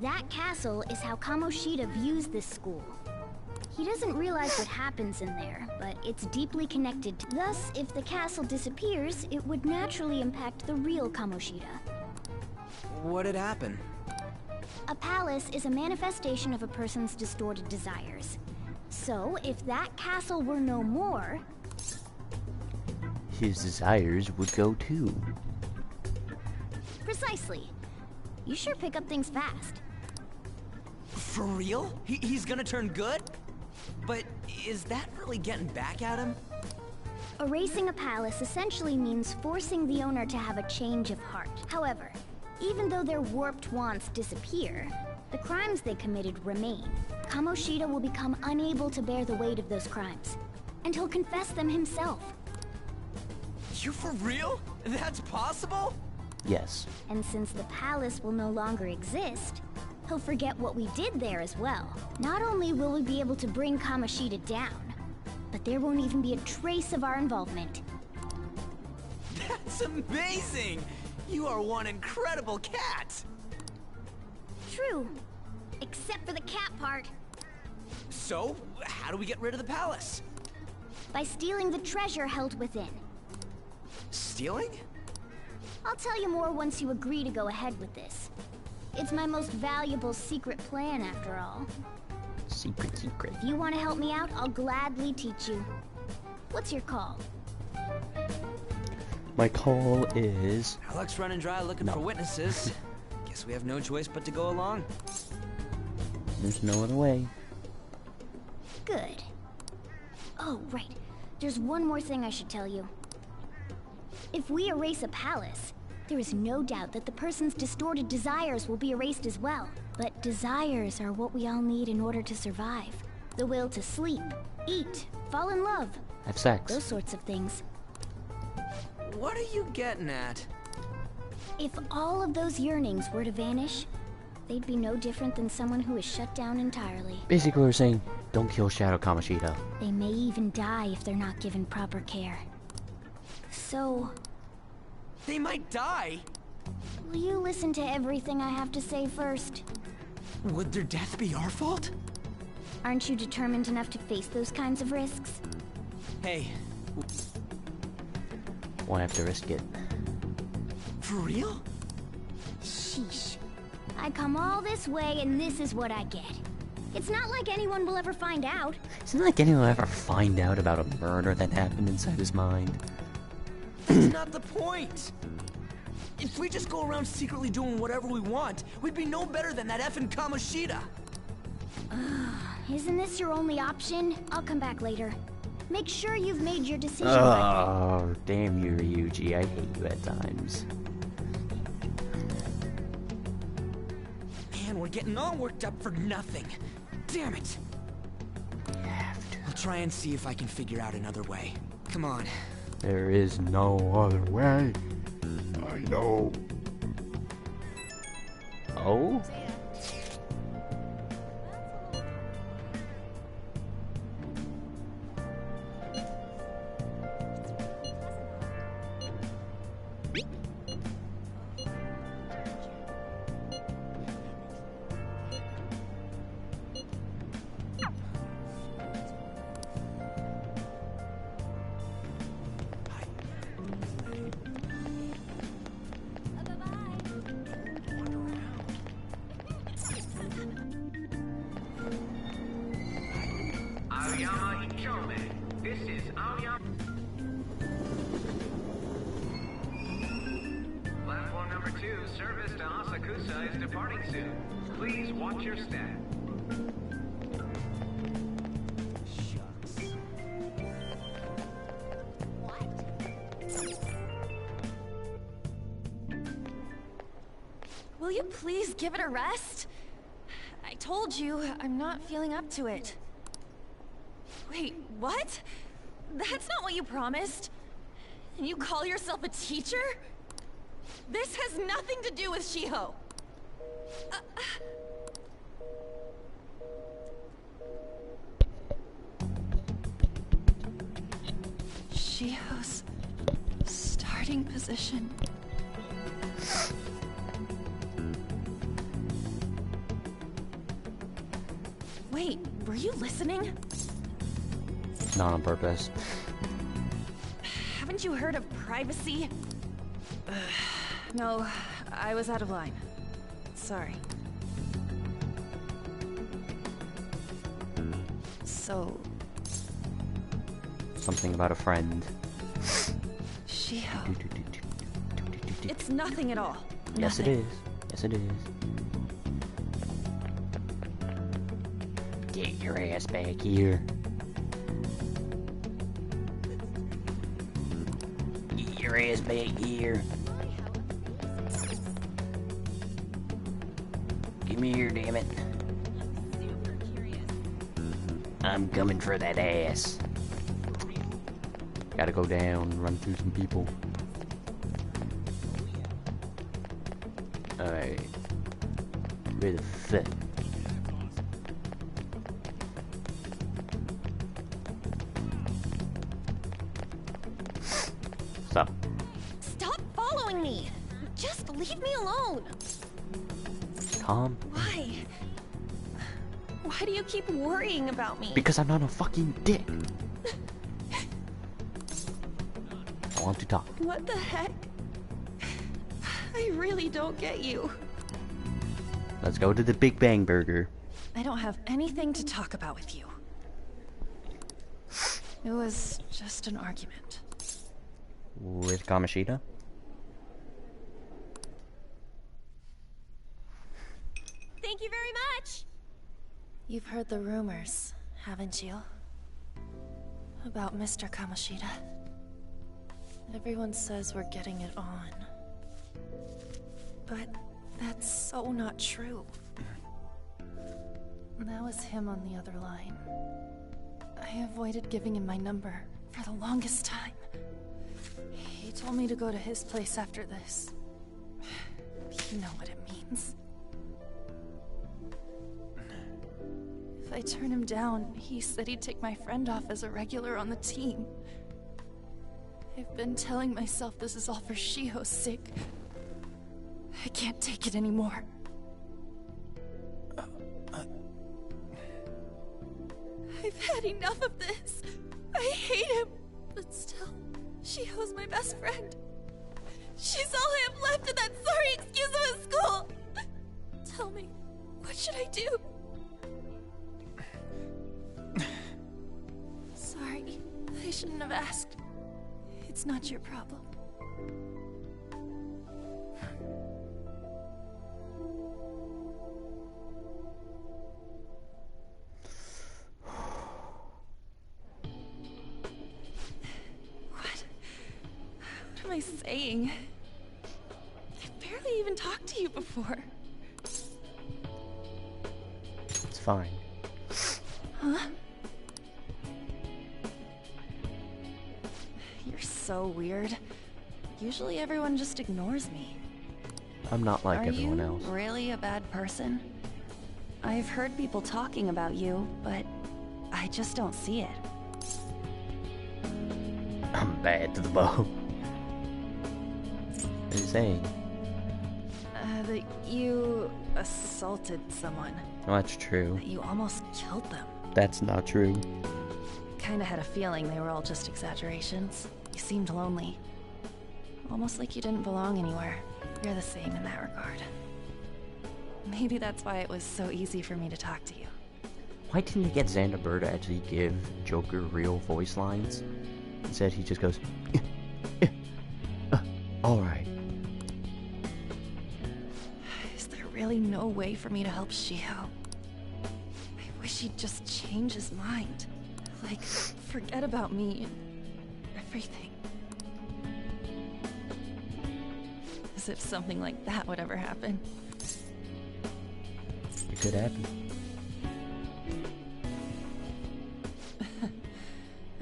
[SPEAKER 3] That castle is how Kamoshida views this school. He doesn't realize what happens in there, but it's deeply connected. Thus, if the castle disappears, it would naturally impact the real Kamoshida.
[SPEAKER 2] What'd happen?
[SPEAKER 3] A palace is a manifestation of a person's distorted desires. So, if that castle were no more...
[SPEAKER 1] His desires would go too.
[SPEAKER 3] Precisely. You sure pick up things fast.
[SPEAKER 2] For real? He's gonna turn good? But is that really getting back at him?
[SPEAKER 3] Erasing a palace essentially means forcing the owner to have a change of heart. However, even though their warped wants disappear, the crimes they committed remain. Kamoshida will become unable to bear the weight of those crimes, and he'll confess them himself.
[SPEAKER 2] You for real? That's possible?
[SPEAKER 1] Yes.
[SPEAKER 3] And since the palace will no longer exist, he'll forget what we did there as well. Not only will we be able to bring Kamoshida down, but there won't even be a trace of our involvement.
[SPEAKER 2] That's amazing! You are one incredible cat!
[SPEAKER 3] True. Except for the cat part.
[SPEAKER 2] So, how do we get rid of the palace?
[SPEAKER 3] By stealing the treasure held within.
[SPEAKER 2] Stealing?
[SPEAKER 3] I'll tell you more once you agree to go ahead with this. It's my most valuable secret plan, after all.
[SPEAKER 1] Secret.
[SPEAKER 3] If you want to help me out, I'll gladly teach you. What's your call?
[SPEAKER 1] My call is...
[SPEAKER 2] Our luck's running dry looking for witnesses. Guess we have no choice but to go along.
[SPEAKER 1] There's no other way.
[SPEAKER 3] Good. Oh, right. There's one more thing I should tell you. If we erase a palace, there is no doubt that the person's distorted desires will be erased as well. But desires are what we all need in order to survive. The will to sleep, eat, fall in love.
[SPEAKER 1] Have sex.
[SPEAKER 3] Those sorts of things.
[SPEAKER 2] What are you getting at?
[SPEAKER 3] If all of those yearnings were to vanish, they'd be no different than someone who is shut down entirely.
[SPEAKER 1] Basically, we're saying, don't kill Shadow Kamoshida.
[SPEAKER 3] They may even die if they're not given proper care. So...
[SPEAKER 2] They might die?
[SPEAKER 3] Will you listen to everything I have to say first?
[SPEAKER 2] Would their death be our fault?
[SPEAKER 3] Aren't you determined enough to face those kinds of risks?
[SPEAKER 2] Hey.
[SPEAKER 1] Won't have to risk it.
[SPEAKER 2] For real?
[SPEAKER 3] Sheesh. I come all this way and this is what I get. It's not like anyone will ever find out.
[SPEAKER 1] It's not like anyone will ever find out about a murder that happened inside his mind.
[SPEAKER 2] That's not the point! If we just go around secretly doing whatever we want, we'd be no better than that effing Kamoshida!
[SPEAKER 3] Isn't this your only option? I'll come back later. Make sure you've made your decision by
[SPEAKER 1] Oh, damn you, Ryuji. I hate you at times.
[SPEAKER 2] Man, we're getting all worked up for nothing. Damn it! I'll try and see if I can figure out another way. Come on.
[SPEAKER 1] There is no other way.
[SPEAKER 13] I know.
[SPEAKER 1] Oh?
[SPEAKER 19] Aoyama Ichome. This is Aoyama. Platform number 2, service to Asakusa is departing soon. Please watch your step.
[SPEAKER 10] Will you please give it a rest? I told you, I'm not feeling up to it. Wait, what? That's not what you promised. And you call yourself a teacher? This has nothing to do with Shiho. Shiho's starting position. Wait, were you listening?
[SPEAKER 1] Not on purpose.
[SPEAKER 10] Haven't you heard of privacy? No, I was out of line. Sorry. So...
[SPEAKER 1] Something about a friend.
[SPEAKER 10] Shiho. It's nothing at all.
[SPEAKER 1] Yes, it is. Yes, it is. Get your ass back here. Get your ass back here. Give me here, damn it. I'm coming for that ass. Gotta go down, run through some people. Alright. Where the fuck? Stop.
[SPEAKER 10] Stop following me! Just leave me alone!
[SPEAKER 1] Calm.
[SPEAKER 10] Why? Why do you keep worrying about me?
[SPEAKER 1] Because I'm not a fucking dick. I want to talk.
[SPEAKER 10] What the heck? I really don't get you.
[SPEAKER 1] Let's go to the Big Bang Burger.
[SPEAKER 10] I don't have anything to talk about with you. It was just an argument.
[SPEAKER 1] With Kamoshida?
[SPEAKER 10] Thank you very much! You've heard the rumors, haven't you? About Mr. Kamoshida. Everyone says we're getting it on. But that's so not true. That was him on the other line. I avoided giving him my number for the longest time. He told me to go to his place after this. You know what it means. If I turn him down, he said he'd take my friend off as a regular on the team. I've been telling myself this is all for Shiho's sake. I can't take it anymore. I've had enough of this. I hate him. But still, Shiho's my best friend. She's all I have left in that sorry excuse of a school. Tell me, what should I do? Sorry, I shouldn't have asked. It's not your problem. What am I saying? I've barely even talked to you before.
[SPEAKER 1] It's fine.
[SPEAKER 10] Huh? You're so weird. Usually everyone just ignores me.
[SPEAKER 1] I'm not like everyone else.
[SPEAKER 10] Are you really a bad person? I've heard people talking about you, but I just don't see it.
[SPEAKER 1] I'm bad to the bone. What are you saying?
[SPEAKER 10] That you assaulted someone.
[SPEAKER 1] Well, that's true.
[SPEAKER 10] That you almost killed them.
[SPEAKER 1] That's not true.
[SPEAKER 10] Kinda had a feeling they were all just exaggerations. You seemed lonely. Almost like you didn't belong anywhere. You're the same in that regard. Maybe that's why it was so easy for me to talk to you.
[SPEAKER 1] Why didn't you get Xander to actually give Joker real voice lines? Instead, he just goes, alright.
[SPEAKER 10] Is there really no way for me to help Shiho? I wish he'd just change his mind. Like, forget about me and everything. As if something like that would ever happen.
[SPEAKER 1] It could happen.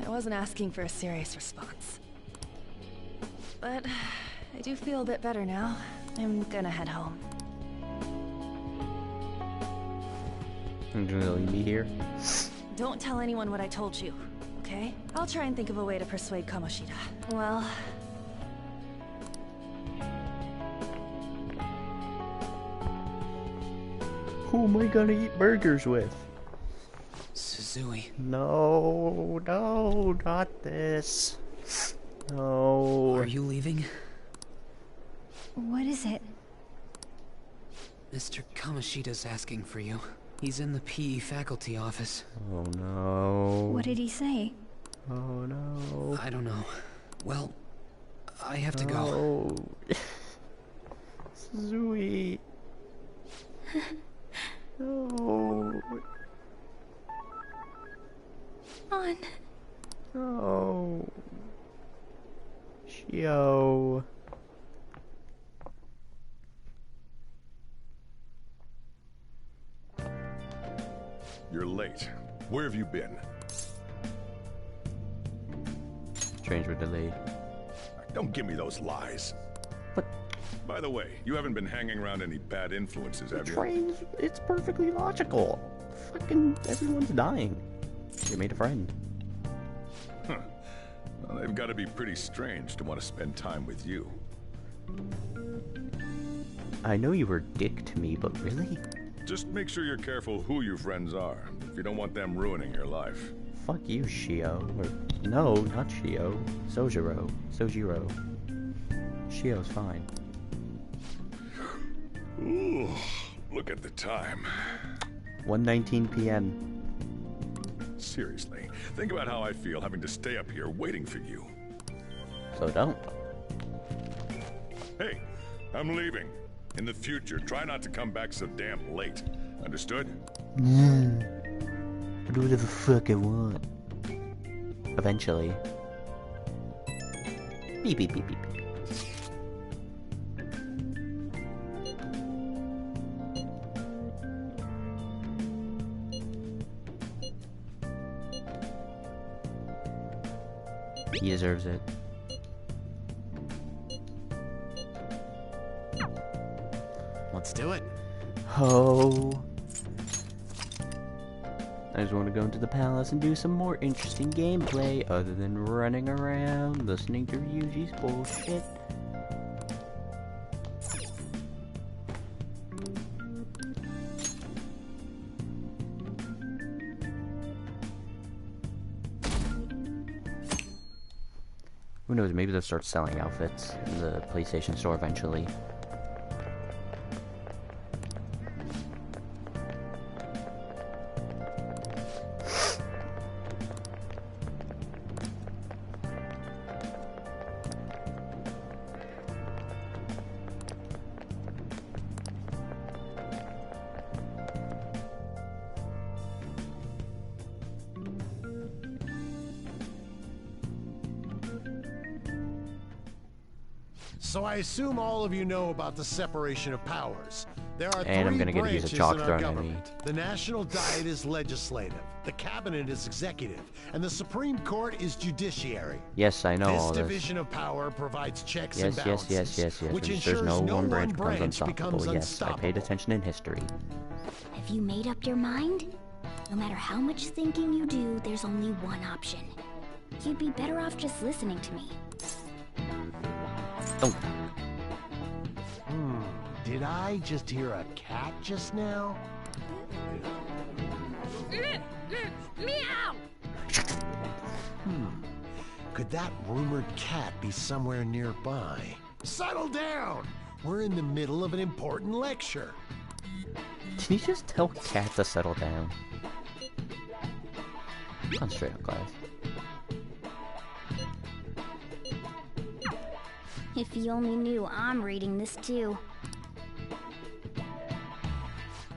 [SPEAKER 10] I wasn't asking for a serious response. But I do feel a bit better now. I'm gonna head home.
[SPEAKER 1] I'm gonna leave me here.
[SPEAKER 10] Don't tell anyone what I told you, okay? I'll try and think of a way to persuade Kamoshida. Well...
[SPEAKER 1] Who am I gonna eat burgers with?
[SPEAKER 2] Suzui.
[SPEAKER 1] No, no, not this. No.
[SPEAKER 2] Are you leaving?
[SPEAKER 14] What is it?
[SPEAKER 2] Mr. Kamoshida's asking for you. He's in the PE faculty office.
[SPEAKER 1] Oh no.
[SPEAKER 14] What did he say?
[SPEAKER 1] Oh no.
[SPEAKER 2] I don't know. Well, I have to go.
[SPEAKER 1] Suzui. No.
[SPEAKER 14] On.
[SPEAKER 1] No. Shio.
[SPEAKER 11] You're late. Where have you been?
[SPEAKER 1] Trains were delayed.
[SPEAKER 11] Don't give me those lies.
[SPEAKER 1] What?
[SPEAKER 11] By the way, you haven't been hanging around any bad influences, have you?
[SPEAKER 1] Trains, it's perfectly logical. Fucking everyone's dying. You made a friend.
[SPEAKER 11] Huh. Well, they've got to be pretty strange to want to spend time with you.
[SPEAKER 1] I know you were a dick to me, but really?
[SPEAKER 11] Just make sure you're careful who your friends are, if you don't want them ruining your life.
[SPEAKER 1] Fuck you, Shio. Or, no, not Shio. Sojiro. Shio's fine.
[SPEAKER 11] Ooh, look at the time.
[SPEAKER 1] 1:19 p.m.
[SPEAKER 11] Seriously, think about how I feel having to stay up here waiting for you.
[SPEAKER 1] So don't.
[SPEAKER 11] Hey, I'm leaving. In the future, try not to come back so damn late. Understood?
[SPEAKER 1] I do whatever the fuck I want. Eventually. Beep beep beep beep. He deserves it.
[SPEAKER 17] Let's do it.
[SPEAKER 1] Oh. I just want to go into the palace and do some more interesting gameplay other than running around listening to Ryuji's bullshit. Who knows, maybe they'll start selling outfits in the PlayStation Store eventually.
[SPEAKER 20] So I assume all of you know about the separation of powers. There are
[SPEAKER 1] And I'm
[SPEAKER 20] three
[SPEAKER 1] gonna get to use a
[SPEAKER 20] branches
[SPEAKER 1] chalk
[SPEAKER 20] in our
[SPEAKER 1] thrown at
[SPEAKER 20] government. The National Diet is legislative, the Cabinet is executive, and the Supreme Court is judiciary.
[SPEAKER 1] Yes, I know all
[SPEAKER 20] This
[SPEAKER 1] this.
[SPEAKER 20] division of power provides checks
[SPEAKER 1] Yes,
[SPEAKER 20] and balances,
[SPEAKER 1] yes.
[SPEAKER 20] which
[SPEAKER 1] There's
[SPEAKER 20] ensures
[SPEAKER 1] no one branch becomes
[SPEAKER 20] becomes
[SPEAKER 1] unstoppable. Yes, I paid attention in history.
[SPEAKER 3] Have you made up your mind? No matter how much thinking you do, there's only one option. You'd be better off just listening to me.
[SPEAKER 1] Oh.
[SPEAKER 20] Did I just hear a cat just now?
[SPEAKER 3] Meow!
[SPEAKER 20] Could that rumored cat be somewhere nearby? Settle down! We're in the middle of an important lecture.
[SPEAKER 1] Can you just tell Cat to settle down? I'm straight up, guys.
[SPEAKER 3] If you only knew I'm reading this too.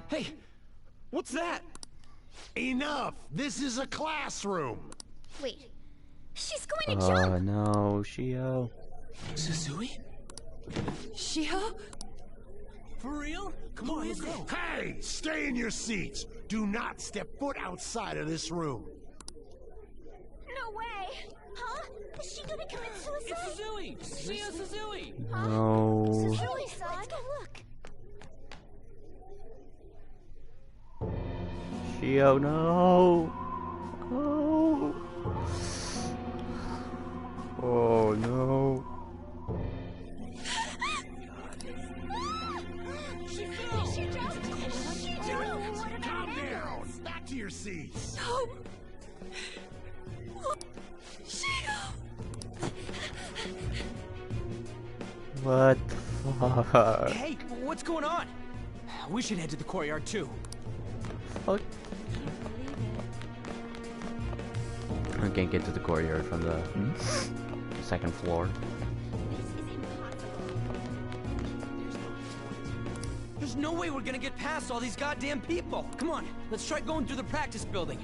[SPEAKER 2] Hey, what's that?
[SPEAKER 20] Enough! This is a classroom!
[SPEAKER 3] Wait, she's going to
[SPEAKER 1] Oh
[SPEAKER 3] jump!
[SPEAKER 1] no, Shio.
[SPEAKER 2] Suzui?
[SPEAKER 10] Shio?
[SPEAKER 2] For real? Come on, let's go.
[SPEAKER 20] Hey! Stay in your seats! Do not step foot outside of this room!
[SPEAKER 3] No way! Huh? Is she gonna commit suicide?
[SPEAKER 2] It's Suzui! Shio Suzui!
[SPEAKER 1] No.
[SPEAKER 3] Suicide? Let's go look.
[SPEAKER 1] Shio, no. Oh. Oh no.
[SPEAKER 20] Calm down! Back to your seats!
[SPEAKER 10] No! Shio!
[SPEAKER 1] What the fuck?
[SPEAKER 2] Hey, what's going on? We should head to the courtyard too.
[SPEAKER 1] Fuck. I can't get to the courtyard from the second floor.
[SPEAKER 2] There's no way we're gonna get past all these goddamn people. Come on, let's try going through the practice building.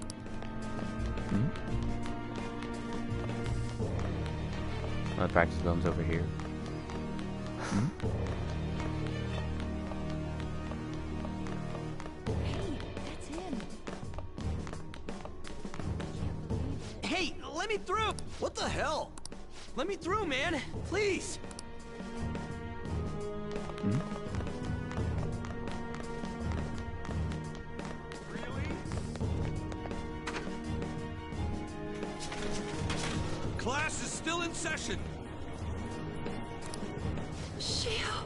[SPEAKER 1] The practice building's over here.
[SPEAKER 2] Hey, let me through! What the hell? Let me through, man! Please!
[SPEAKER 4] Class is still in session.
[SPEAKER 10] Shio!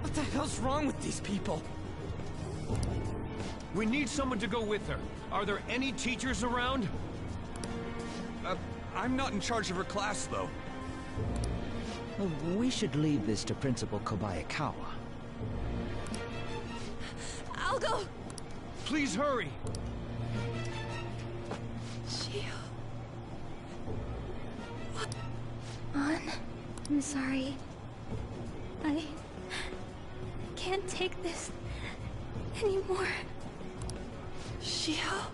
[SPEAKER 2] What the hell's wrong with these people?
[SPEAKER 4] We need someone to go with her. Are there any teachers around?
[SPEAKER 18] I'm not in charge of her class, though.
[SPEAKER 2] We should leave this to Principal Kobayakawa.
[SPEAKER 10] I'll go!
[SPEAKER 4] Please hurry!
[SPEAKER 10] Shio...
[SPEAKER 3] Ann, I'm sorry. I can't take this anymore.
[SPEAKER 10] Shio?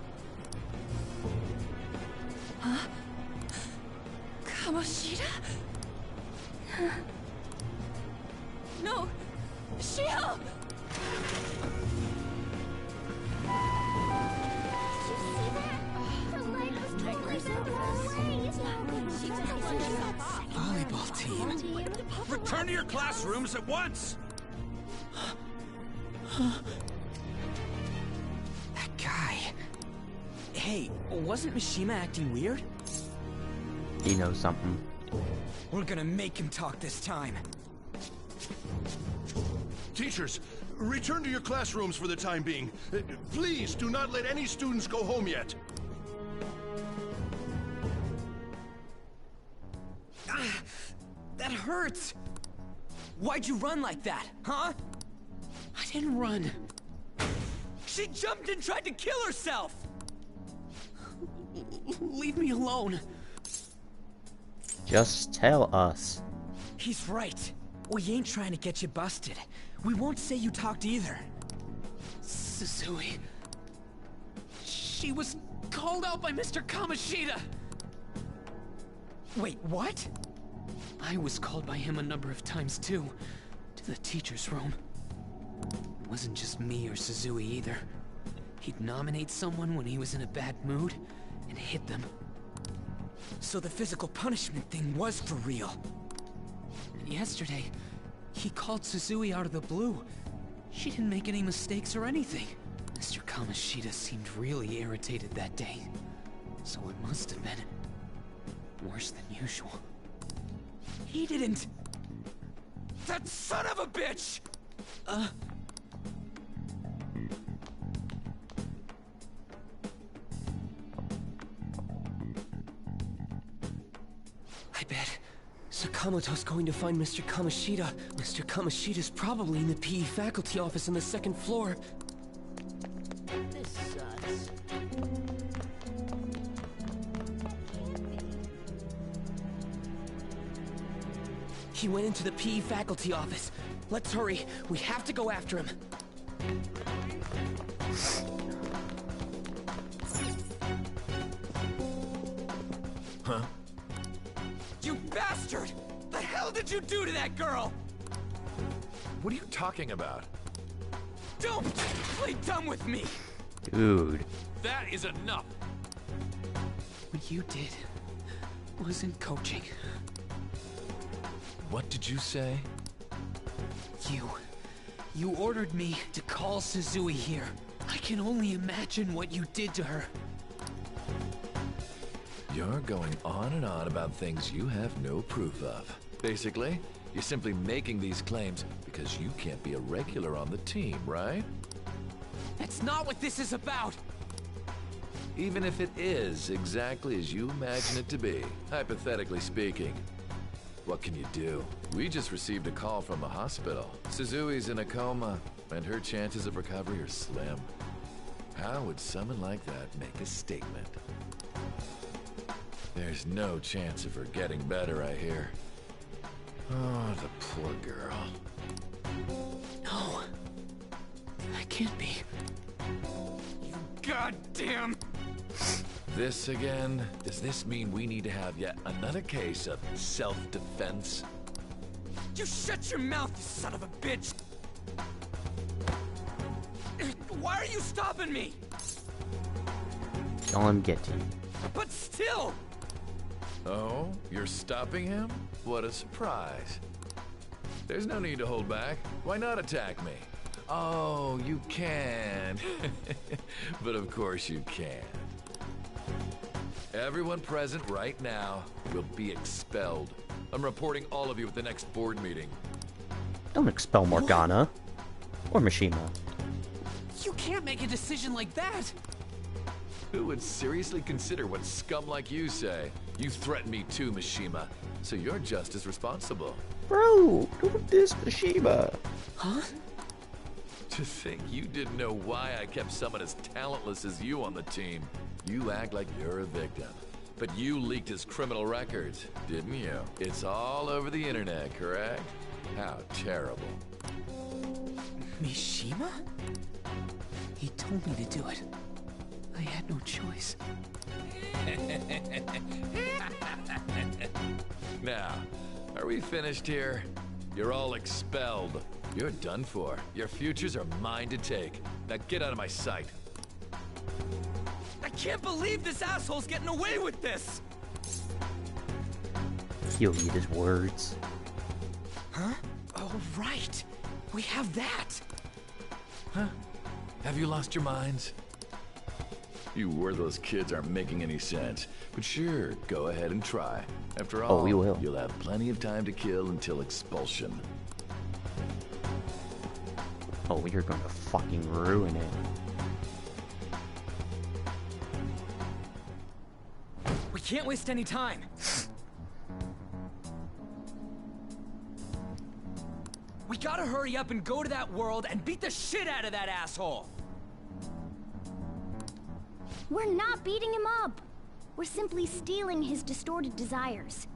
[SPEAKER 10] Huh? Kamoshida? No! Shio!
[SPEAKER 2] Volleyball team.
[SPEAKER 5] Return to your classrooms at once!
[SPEAKER 2] That guy. Hey, wasn't Mishima acting weird?
[SPEAKER 1] He knows something.
[SPEAKER 2] We're gonna make him talk this time.
[SPEAKER 5] Teachers, return to your classrooms for the time being. Please do not let any students go home yet.
[SPEAKER 2] That hurts! Why'd you run like that, huh? I didn't run. She jumped and tried to kill herself! Leave me alone.
[SPEAKER 1] Just tell us.
[SPEAKER 2] He's right. We ain't trying to get you busted. We won't say you talked either. Suzui... She was called out by Mr. Kamoshida! Wait, what? I was called by him a number of times too. To the teacher's room. It wasn't just me or Suzui either. He'd nominate someone when he was in a bad mood, and hit them. So the physical punishment thing was for real. And yesterday, he called Suzui out of the blue. She didn't make any mistakes or anything. Mr. Kamoshida seemed really irritated that day. So it must have been worse than usual. He didn't... That son of a bitch! I bet Sakamoto's going to find Mr. Kamoshida. Mr. Kamoshida's probably in the PE faculty office on the second floor.
[SPEAKER 12] This sucks.
[SPEAKER 2] He went into the PE faculty office. Let's hurry. We have to go after him.
[SPEAKER 6] Huh?
[SPEAKER 2] You bastard! The hell did you do to that girl?
[SPEAKER 6] What are you talking about?
[SPEAKER 2] Don't play dumb with me!
[SPEAKER 1] Dude.
[SPEAKER 6] That is enough!
[SPEAKER 2] What you did wasn't coaching.
[SPEAKER 6] What did you say?
[SPEAKER 2] You ordered me to call Suzui here. I can only imagine what you did to her.
[SPEAKER 6] You're going on and on about things you have no proof of. Basically, you're simply making these claims because you can't be a regular on the team, right?
[SPEAKER 2] That's not what this is about!
[SPEAKER 6] Even if it is exactly as you imagine it to be, hypothetically speaking. What can you do? We just received a call from the hospital. Suzui's in a coma, and her chances of recovery are slim. How would someone like that make a statement? There's no chance of her getting better, I hear. Oh, the poor girl.
[SPEAKER 2] No. That can't be. You goddamn...
[SPEAKER 6] This again? Does this mean we need to have yet another case of self-defense?
[SPEAKER 2] You shut your mouth, you son of a bitch! Why are you stopping me?
[SPEAKER 1] Tell him get to you.
[SPEAKER 2] But still!
[SPEAKER 6] Oh, you're stopping him? What a surprise. There's no need to hold back. Why not attack me? Oh, you can. But of course you can. Everyone present right now will be expelled. I'm reporting all of you at the next board meeting.
[SPEAKER 1] Don't expel Morgana. Or Mishima.
[SPEAKER 2] You can't make a decision like that!
[SPEAKER 6] Who would seriously consider what scum like you say? You threatened me too, Mishima, so you're just as responsible.
[SPEAKER 1] Bro, don't diss Mishima.
[SPEAKER 10] Huh?
[SPEAKER 6] To think you didn't know why I kept someone as talentless as you on the team. You act like you're a victim. But you leaked his criminal records, didn't you? It's all over the internet, correct? How terrible.
[SPEAKER 2] Mishima? He told me to do it. I had no choice.
[SPEAKER 6] Now, are we finished here? You're all expelled. You're done for. Your futures are mine to take. Now get out of my sight.
[SPEAKER 2] I can't believe this asshole's getting away with this!
[SPEAKER 1] He'll eat his words.
[SPEAKER 2] Huh? Oh, right. We have that.
[SPEAKER 6] Huh? Have you lost your minds? You worthless kids aren't making any sense. But sure, go ahead and try. After all,
[SPEAKER 1] we will.
[SPEAKER 6] You'll have plenty of time to kill until expulsion.
[SPEAKER 1] Oh, you're gonna fucking ruin it.
[SPEAKER 2] We can't waste any time. We gotta hurry up and go to that world and beat the shit out of that asshole.
[SPEAKER 3] We're not beating him up. We're simply stealing his distorted desires.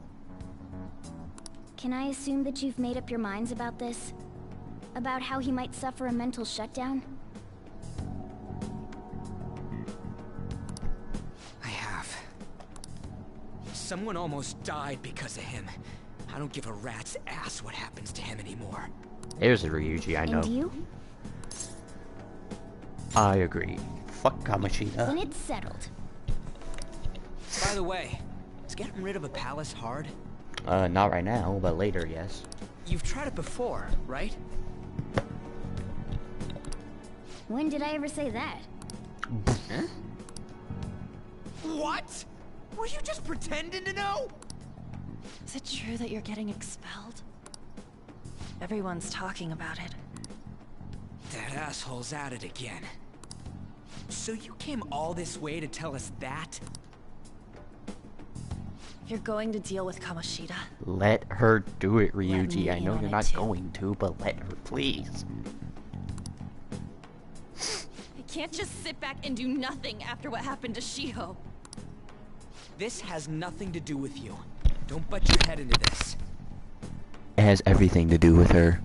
[SPEAKER 3] Can I assume that you've made up your minds about this? About how he might suffer a mental shutdown?
[SPEAKER 2] I have. Someone almost died because of him. I don't give a rat's ass what happens to him anymore.
[SPEAKER 1] There's a Ryuji, I know.
[SPEAKER 3] And you?
[SPEAKER 1] I agree. Fuck Kamoshida.
[SPEAKER 3] Then it's settled.
[SPEAKER 2] By the way, is getting rid of a palace hard?
[SPEAKER 1] Not right now, but later, yes.
[SPEAKER 2] You've tried it before, right?
[SPEAKER 3] When did I ever say that?
[SPEAKER 2] Huh? What? Were you just pretending to know?
[SPEAKER 10] Is it true that you're getting expelled? Everyone's talking about it.
[SPEAKER 2] That asshole's at it again. So you came all this way to tell us that?
[SPEAKER 10] If you're going to deal with Kamoshida,
[SPEAKER 1] Let her do it, Ryuji.
[SPEAKER 10] me
[SPEAKER 1] I know
[SPEAKER 10] in
[SPEAKER 1] you're
[SPEAKER 10] on
[SPEAKER 1] not
[SPEAKER 10] it too.
[SPEAKER 1] going to, but let her, please.
[SPEAKER 10] I can't just sit back and do nothing after what happened to Shiho.
[SPEAKER 2] This has nothing to do with you. Don't butt your head into this.
[SPEAKER 1] It has everything to do with her.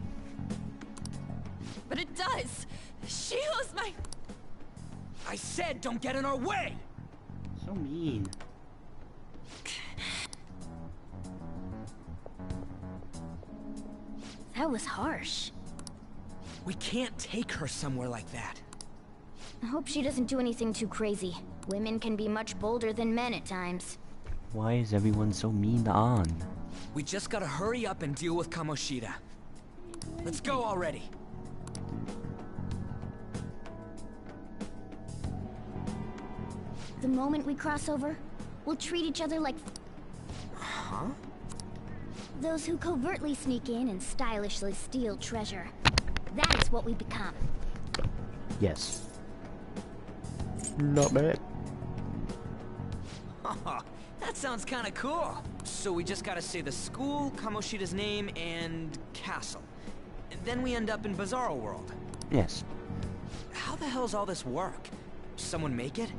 [SPEAKER 10] But it does. Shiho's my...
[SPEAKER 2] I said don't get in our way!
[SPEAKER 1] So mean.
[SPEAKER 3] That was harsh.
[SPEAKER 2] We can't take her somewhere like that.
[SPEAKER 3] I hope she doesn't do anything too crazy. Women can be much bolder than men at times.
[SPEAKER 1] Why is everyone so mean to An?
[SPEAKER 2] We just gotta hurry up and deal with Kamoshida. Let's go already.
[SPEAKER 3] The moment we cross over, we'll treat each other like...
[SPEAKER 2] Huh?
[SPEAKER 3] Those who covertly sneak in and stylishly steal treasure. That is what we become.
[SPEAKER 1] Yes. Not bad.
[SPEAKER 2] That sounds kinda cool. So we just gotta say the school, Kamoshida's name, and castle. And then we end up in Bizarro World.
[SPEAKER 1] Yes.
[SPEAKER 2] How the hell's all this work? Someone make it?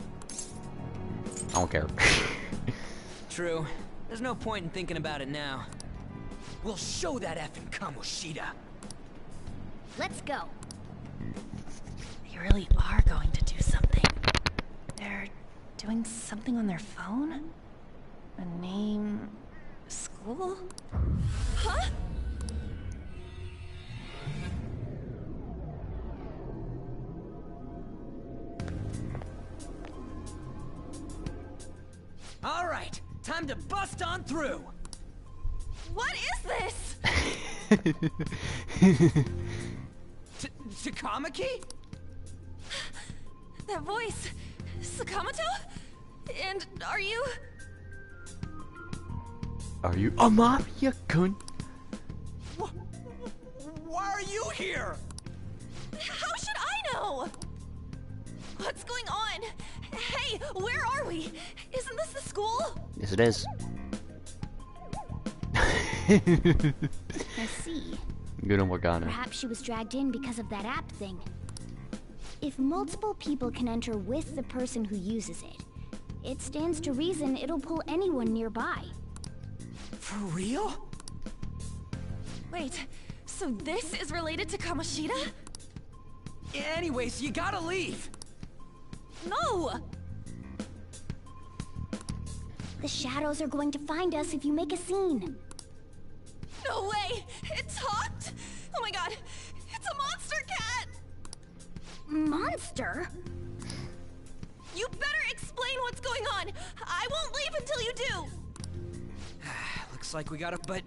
[SPEAKER 1] I don't care.
[SPEAKER 2] True. There's no point in thinking about it now. We'll show that effing Kamoshida.
[SPEAKER 3] Let's go.
[SPEAKER 10] They really are going to do something. They're doing something on their phone? A name... school? Huh?
[SPEAKER 2] All right, time to bust on through.
[SPEAKER 10] What is this?
[SPEAKER 2] Takamaki?
[SPEAKER 10] That voice... Sakamoto? And are you...
[SPEAKER 1] Are you a mafia-kun?
[SPEAKER 2] Why are you here?
[SPEAKER 10] How should I know? What's going on? Hey, where are we? Isn't this the school?
[SPEAKER 1] Yes, it is.
[SPEAKER 3] see.
[SPEAKER 1] Good on Morgana.
[SPEAKER 3] Perhaps she was dragged in because of that app thing. If multiple people can enter with the person who uses it, it stands to reason it'll pull anyone nearby.
[SPEAKER 2] For real?
[SPEAKER 10] Wait, so this is related to Kamoshida?
[SPEAKER 2] Anyways, you gotta leave!
[SPEAKER 10] No!
[SPEAKER 3] The shadows are going to find us if you make a scene.
[SPEAKER 10] No way! It talked? Oh my god! It's a monster cat!
[SPEAKER 3] Monster?
[SPEAKER 10] You better explain what's going on! I won't leave until you do!
[SPEAKER 2] Looks like we gotta... But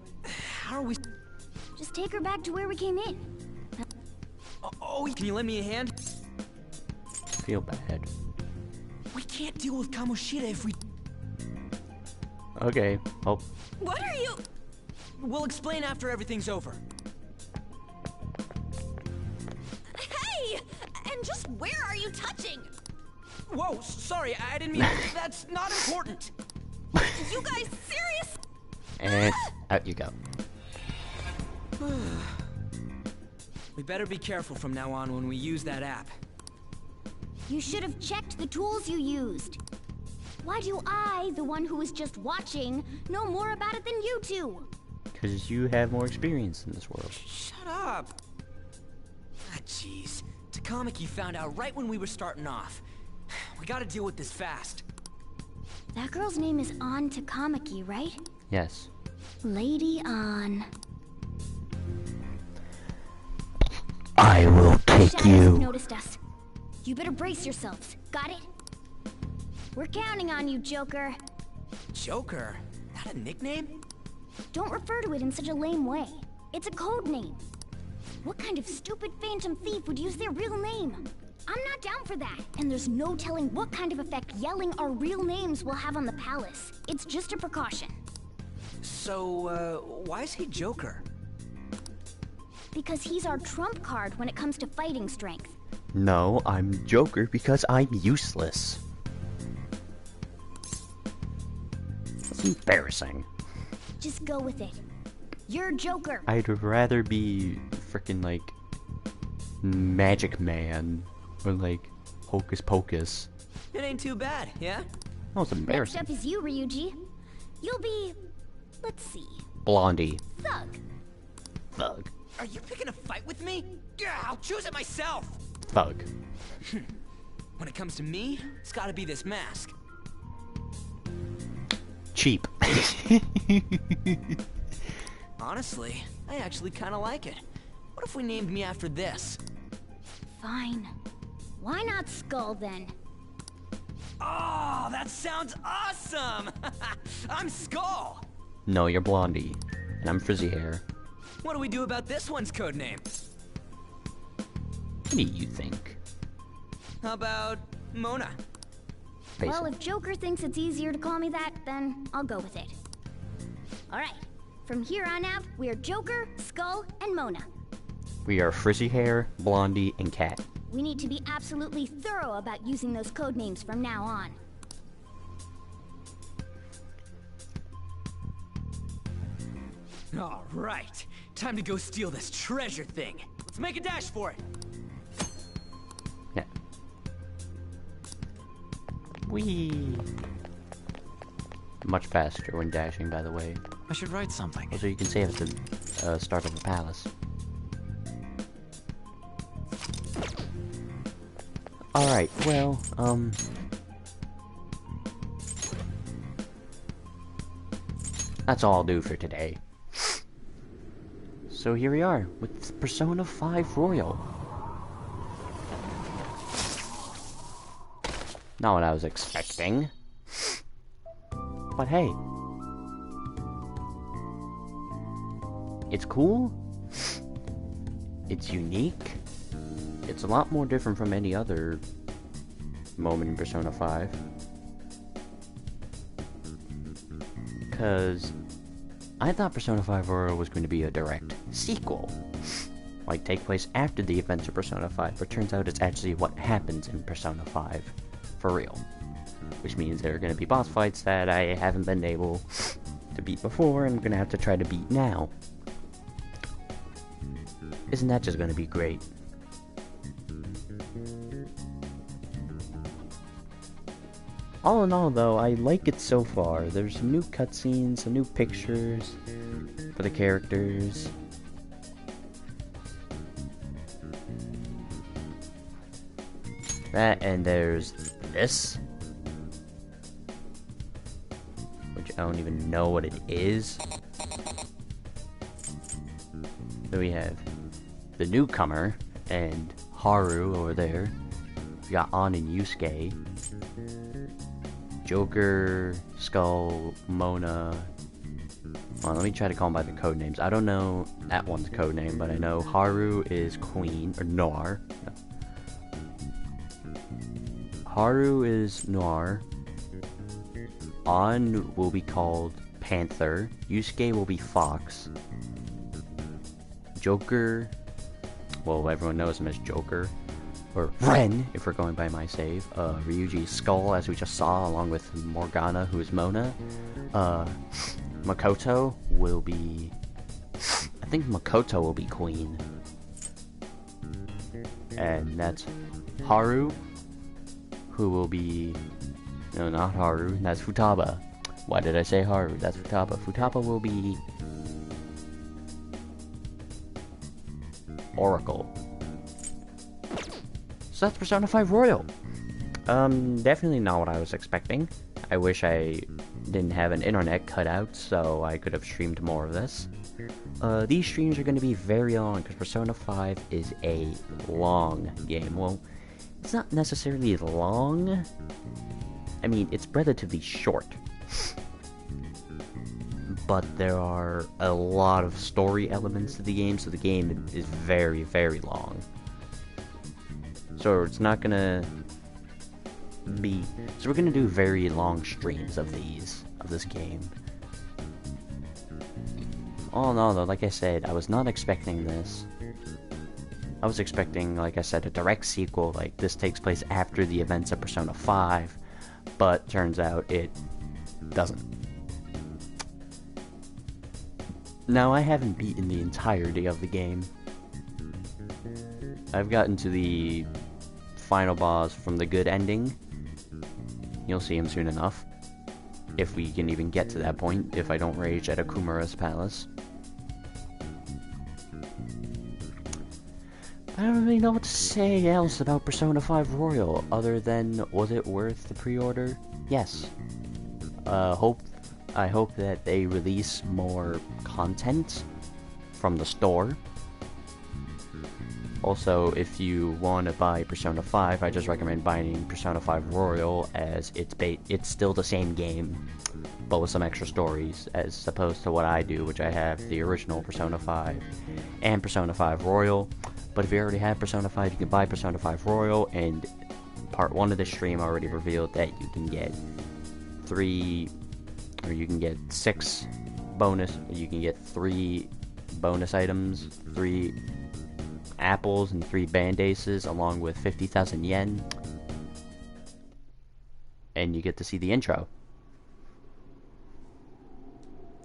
[SPEAKER 2] how are we...
[SPEAKER 3] Just take her back to where we came in.
[SPEAKER 2] Oh, can you lend me a hand?
[SPEAKER 1] Feel bad.
[SPEAKER 2] We can't deal with Kamoshida if we...
[SPEAKER 1] Okay. Oh.
[SPEAKER 10] What are you...
[SPEAKER 2] We'll explain after everything's over.
[SPEAKER 10] Hey! And just where are you touching?
[SPEAKER 2] Whoa, sorry, I didn't mean... That's not important.
[SPEAKER 10] You guys serious?
[SPEAKER 1] And out you go.
[SPEAKER 2] We better be careful from now on when we use that app.
[SPEAKER 3] You should have checked the tools you used. Why do I, the one who was just watching, know more about it than you two?
[SPEAKER 1] Because you have more experience in this world.
[SPEAKER 2] Shut up! Ah, jeez. Takamaki found out right when we were starting off. We gotta deal with this fast.
[SPEAKER 3] That girl's name is An Takamaki, right?
[SPEAKER 1] Yes.
[SPEAKER 3] Lady An.
[SPEAKER 1] I will take you.
[SPEAKER 3] Noticed us. You better brace yourselves. Got it? We're counting on you, Joker.
[SPEAKER 2] Joker? That a nickname?
[SPEAKER 3] Don't refer to it in such a lame way. It's a code name. What kind of stupid phantom thief would use their real name? I'm not down for that. And there's no telling what kind of effect yelling our real names will have on the palace. It's just a precaution.
[SPEAKER 2] So, why is he Joker?
[SPEAKER 3] Because he's our trump card when it comes to fighting strength.
[SPEAKER 1] No, I'm Joker because I'm useless. That's embarrassing.
[SPEAKER 3] Just go with it. You're Joker.
[SPEAKER 1] I'd rather be frickin' like Magic Man or like Hocus Pocus.
[SPEAKER 2] It ain't too bad, yeah?
[SPEAKER 1] Oh, it's embarrassing.
[SPEAKER 3] Next up is you, Ryuji. You'll be... let's see.
[SPEAKER 1] Blondie.
[SPEAKER 3] Thug.
[SPEAKER 1] Thug.
[SPEAKER 2] Are you picking a fight with me? Yeah, I'll choose it myself!
[SPEAKER 1] Thug.
[SPEAKER 2] When it comes to me, it's gotta be this mask.
[SPEAKER 1] Cheap.
[SPEAKER 2] Honestly, I actually kinda like it. What if we named me after this?
[SPEAKER 3] Fine. Why not Skull, then?
[SPEAKER 2] Oh, that sounds awesome! I'm Skull!
[SPEAKER 1] No, you're Blondie. And I'm Frizzy Hair.
[SPEAKER 2] What do we do about this one's codename?
[SPEAKER 1] What do you think?
[SPEAKER 2] How about Mona?
[SPEAKER 3] Well, if Joker thinks it's easier to call me that, then I'll go with it. Alright, from here on out, we're Joker, Skull, and Mona.
[SPEAKER 1] We are Frizzy Hair, Blondie, and Cat.
[SPEAKER 3] We need to be absolutely thorough about using those code names from now on.
[SPEAKER 2] Alright, time to go steal this treasure thing. Let's make a dash for it.
[SPEAKER 1] Yeah. Whee! Much faster when dashing, by the way.
[SPEAKER 7] I should write something.
[SPEAKER 1] Also, you can save at the start of the palace. Alright, well, that's all I'll do for today. So here we are, with Persona 5 Royal. Not what I was expecting. But hey. It's cool. It's unique. It's a lot more different from any other moment in Persona 5. Because I thought Persona 5 Royal was going to be a direct sequel. Like, take place after the events of Persona 5, but turns out it's actually what happens in Persona 5 for real. Which means there are going to be boss fights that I haven't been able to beat before, and I'm going to have to try to beat now. Isn't that just gonna be great? All in all, though, I like it so far. There's some new cutscenes, some new pictures for the characters. That, and there's this, which I don't even know what it is. So we have the newcomer and Haru over there. We got Ann and Yusuke. Joker, Skull, Mona. Well, let me try to call them by the code names. I don't know that one's code name, but I know Haru is Queen, or Noir. No. Haru is Noir. Ann will be called Panther. Yusuke will be Fox. Joker, well, everyone knows him as Joker. Or Ren, if we're going by my save. Ryuji Skull, as we just saw, along with Morgana, who is Mona. Makoto will be... I think Makoto will be Queen. And that's Haru, who will be... No, not Haru, that's Futaba. Why did I say Haru? That's Futaba. Futaba will be... Oracle. So that's Persona 5 Royal. Definitely not what I was expecting. I wish I didn't have an internet cutout so I could have streamed more of this. These streams are going to be very long because Persona 5 is a long game. Well, it's not necessarily long. I mean, it's relatively short. But there are a lot of story elements to the game, so the game is very, very long. So it's not gonna be... So we're gonna do very long streams of this game. All in all, though, like I said, I was not expecting this. I was expecting, like I said, a direct sequel, like this takes place after the events of Persona 5, but turns out it doesn't. Now, I haven't beaten the entirety of the game. I've gotten to the final boss from the good ending. You'll see him soon enough. If we can even get to that point, if I don't rage at Akumura's palace. I don't really know what to say else about Persona 5 Royal, other than, was it worth the pre-order? Yes. I hope that they release more content from the store. Also, if you want to buy Persona 5, I just recommend buying Persona 5 Royal, as it's still the same game, but with some extra stories, as opposed to what I do, which I have the original Persona 5 and Persona 5 Royal. But if you already have Persona 5, you can buy Persona 5 Royal, and part 1 of the stream already revealed that you can get 6 bonus, you can get 3 bonus items, 3 apples and 3 band-aces, along with 50,000 yen. And you get to see the intro.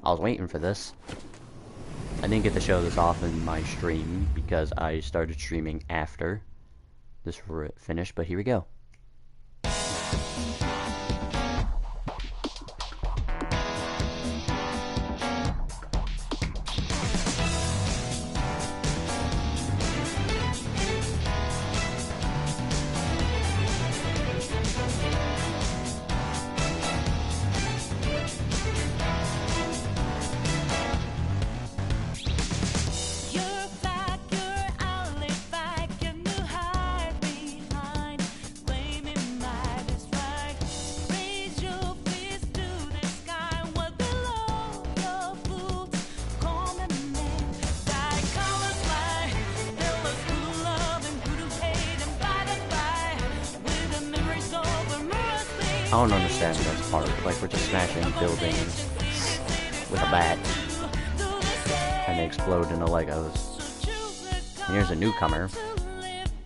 [SPEAKER 1] I was waiting for this. I didn't get to show this off in my stream because I started streaming after this finished, but here we go. I don't understand this part, like we're just smashing buildings with a bat, and they explode into Legos. Here's a newcomer.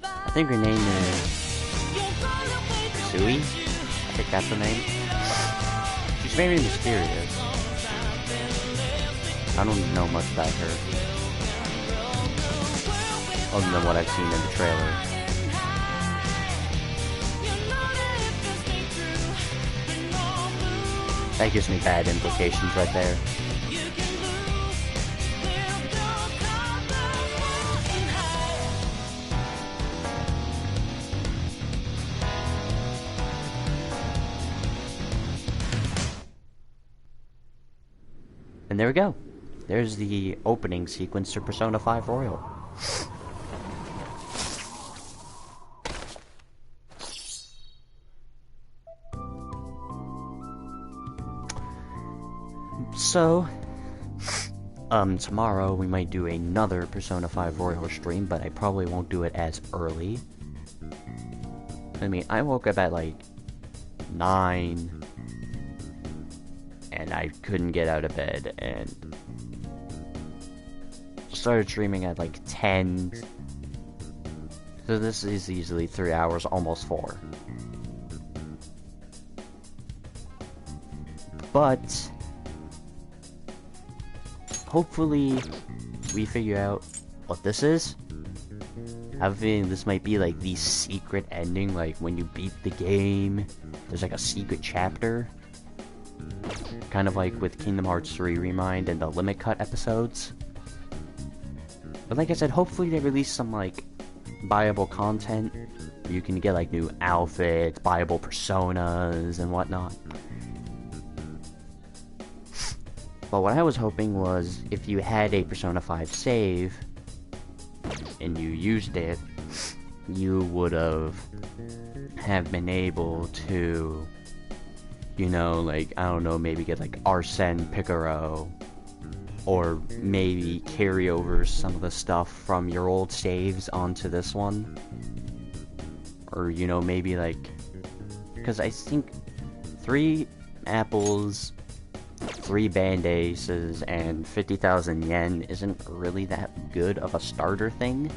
[SPEAKER 1] I think her name is Sui? I think that's her name. She's very mysterious. I don't know much about her. other than what I've seen in the trailer. That gives me bad implications right there. And there we go. There's the opening sequence to Persona 5 Royal. So, tomorrow we might do another Persona 5 Royal stream, but I probably won't do it as early. I mean, I woke up at like 9, and I couldn't get out of bed, and started streaming at like 10. So this is easily 3 hours, almost 4. But hopefully we figure out what this is. I have a feeling this might be like the secret ending, like when you beat the game, there's like a secret chapter. Kind of like with Kingdom Hearts 3 Remind and the Limit Cut episodes. But like I said, hopefully they release some like buyable content. You can get like new outfits, buyable personas, and whatnot. But what I was hoping was, if you had a Persona 5 save, and you used it, you would have been able to, you know, like, I don't know, maybe get like Arsene Picaro, or maybe carry over some of the stuff from your old saves onto this one. Or, you know, maybe like, because I think 3 apples, 3 band-aids, and 50,000 yen isn't really that good of a starter thing.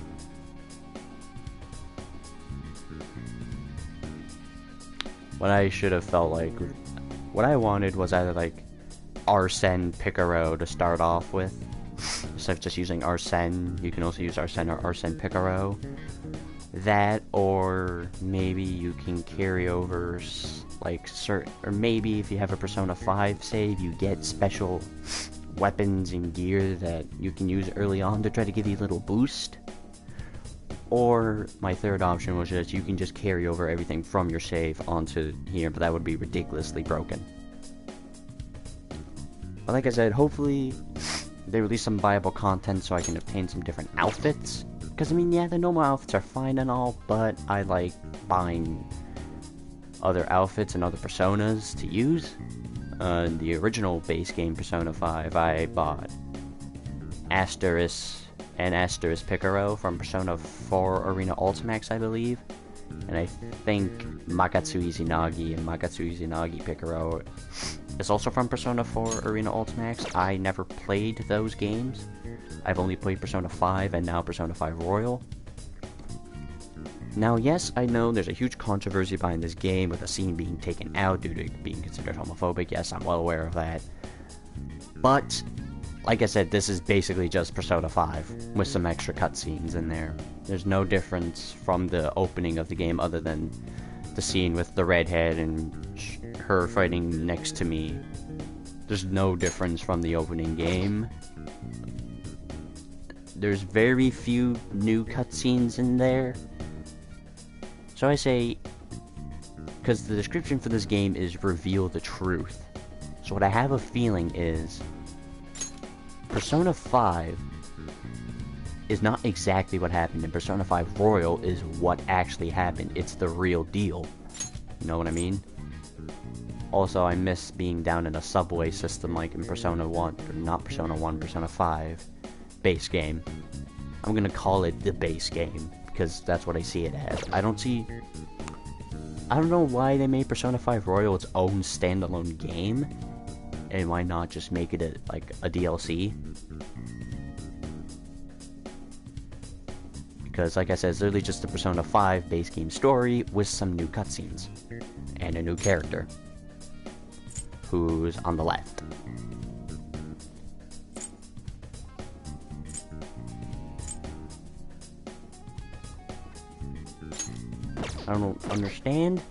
[SPEAKER 1] What I should have felt like, what I wanted was either like Arsene Picaro to start off with. Instead of just using Arsene, you can also use Arsene or Arsene Picaro. That, or maybe you can carry over like certain, or maybe if you have a Persona 5 save, you get special weapons and gear that you can use early on to try to give you a little boost. Or my third option was just you can just carry over everything from your save onto here, but that would be ridiculously broken. But like I said, hopefully they release some viable content so I can obtain some different outfits. Because I mean, yeah, the normal outfits are fine and all, but I like buying other outfits and other personas to use. The original base game Persona 5, I bought Asteris and Asteris Picaro from Persona 4 Arena Ultimax, I believe. And I think Makatsu Izanagi and Makatsu Izanagi Picaro is also from Persona 4 Arena Ultimax. I never played those games. I've only played Persona 5 and now Persona 5 Royal. Now, yes, I know there's a huge controversy behind this game with a scene being taken out due to being considered homophobic. Yes, I'm well aware of that. But, like I said, this is basically just Persona 5 with some extra cutscenes in there. There's no difference from the opening of the game other than the scene with the redhead and her fighting next to me. There's no difference from the opening game. There's very few new cutscenes in there. So I say, because the description for this game is reveal the truth. So what I have a feeling is Persona 5 is not exactly what happened, and Persona 5 Royal is what actually happened. It's the real deal. You know what I mean? Also, I miss being down in a subway system like in Persona 1, or not Persona 1, Persona 5 base game. I'm gonna call it the base game, because that's what I see it as. I don't know why they made Persona 5 Royal its own standalone game, and why not just make it like a DLC? Because, like I said, it's literally just the Persona 5 base game story with some new cutscenes. And a new character. Who's on the left. I don't understand.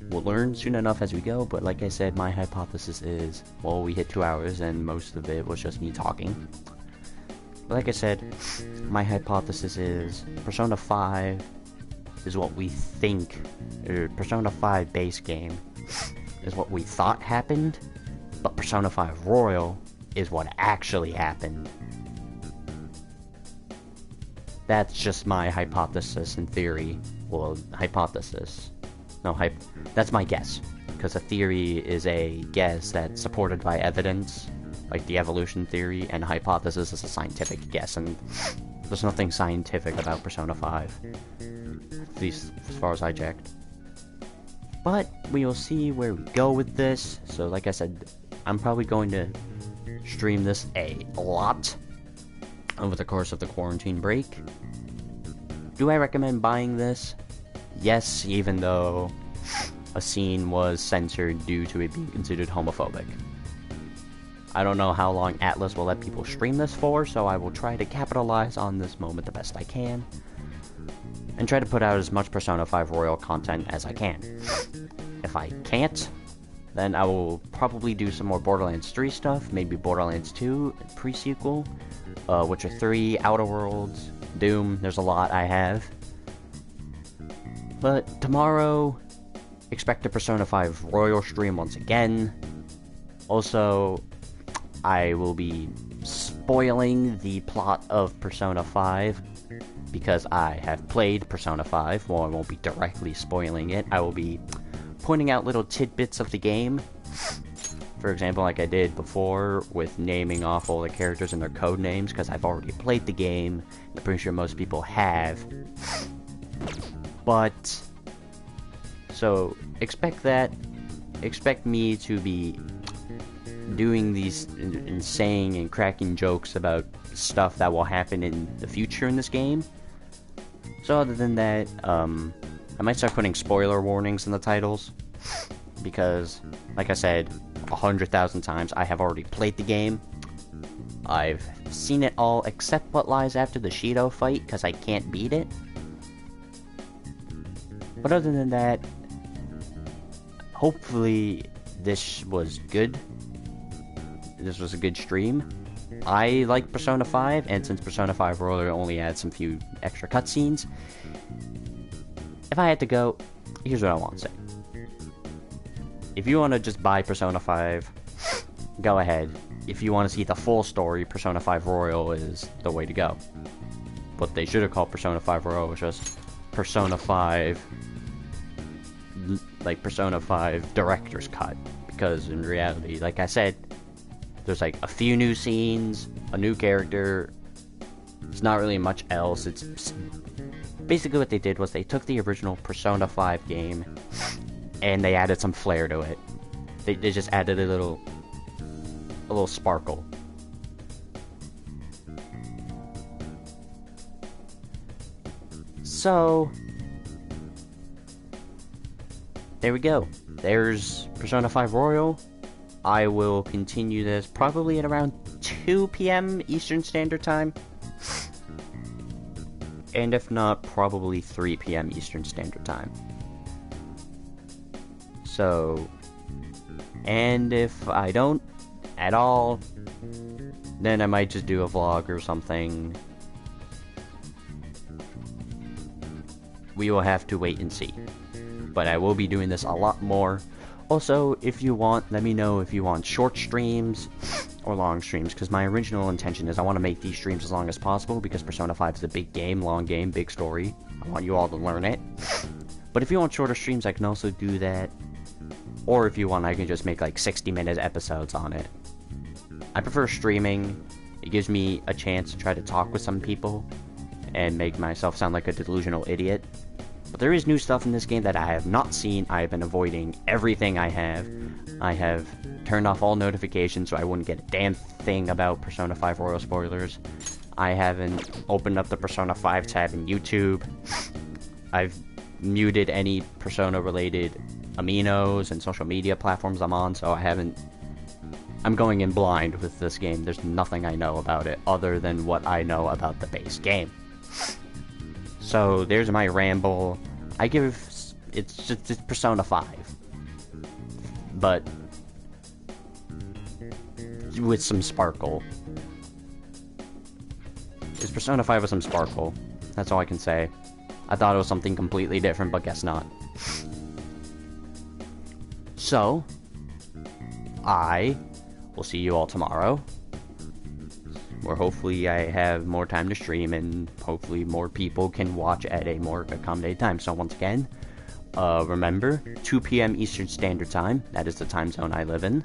[SPEAKER 1] We'll learn soon enough as we go, but like I said, my hypothesis is, well, we hit 2 hours and most of it was just me talking. But like I said, my hypothesis is Persona 5 is what we think, or Persona 5 base game is what we thought happened, but Persona 5 Royal is what actually happened. That's just my hypothesis and theory. Well, hypothesis. No, that's my guess. Because a theory is a guess that's supported by evidence, like the evolution theory, and a hypothesis is a scientific guess, and there's nothing scientific about Persona 5. At least as far as I checked. But we will see where we go with this. So like I said, I'm probably going to stream this a lot over the course of the quarantine break. Do I recommend buying this? Yes, even though a scene was censored due to it being considered homophobic. I don't know how long Atlus will let people stream this for, so I will try to capitalize on this moment the best I can, and try to put out as much Persona 5 Royal content as I can. If I can't, then I will probably do some more Borderlands 3 stuff, maybe Borderlands 2 pre-sequel, Witcher 3, Outer Worlds, Doom. There's a lot I have. But tomorrow, expect a Persona 5 Royal stream once again. Also, I will be spoiling the plot of Persona 5 because I have played Persona 5. Well, I won't be directly spoiling it. I will be pointing out little tidbits of the game. For example, like I did before with naming off all the characters and their code names, because I've already played the game. I'm pretty sure most people have. But, so, expect that. Expect me to be doing these and saying and cracking jokes about stuff that will happen in the future in this game. So other than that, I might start putting spoiler warnings in the titles, because, like I said 100,000 times, I have already played the game. I've seen it all except what lies after the Shido fight, because I can't beat it. But other than that, hopefully this was good. This was a good stream. I like Persona 5, and since Persona 5 Royal only adds some few extra cutscenes, if I had to go, here's what I want to say. If you want to just buy Persona 5, go ahead. If you want to see the full story, Persona 5 Royal is the way to go. What they should have called Persona 5 Royal was just Persona 5, like Persona 5 Director's Cut. Because in reality, like I said, there's like a few new scenes, a new character. It's not really much else. It's basically what they did was they took the original Persona 5 game and they added some flair to it. They just added a little sparkle. So there we go. There's Persona 5 Royal. I will continue this probably at around 2 PM Eastern Standard Time. And if not, probably 3 PM Eastern Standard Time. So, and if I don't at all, then I might just do a vlog or something. We will have to wait and see. But I will be doing this a lot more. Also, if you want, let me know if you want short streams or long streams, because my original intention is I want to make these streams as long as possible, because Persona 5 is a big game, long game, big story. I want you all to learn it. But if you want shorter streams, I can also do that. Or if you want, I can just make like 60-minute episodes on it. I prefer streaming. It gives me a chance to try to talk with some people and make myself sound like a delusional idiot. But there is new stuff in this game that I have not seen. I have been avoiding everything I have. I have turned off all notifications so I wouldn't get a damn thing about Persona 5 Royal spoilers. I haven't opened up the Persona 5 tab in YouTube. I've muted any Persona-related aminos and social media platforms I'm on, so I'm going in blind with this game. There's nothing I know about it other than what I know about the base game. So there's my ramble. I give It's just it's Persona 5. But with some sparkle. It's Persona 5 with some sparkle. That's all I can say. I thought it was something completely different, but guess not. So, I will see you all tomorrow. Where hopefully I have more time to stream and hopefully more people can watch at a more accommodated time. So once again, remember, 2 p.m. Eastern Standard Time. That is the time zone I live in.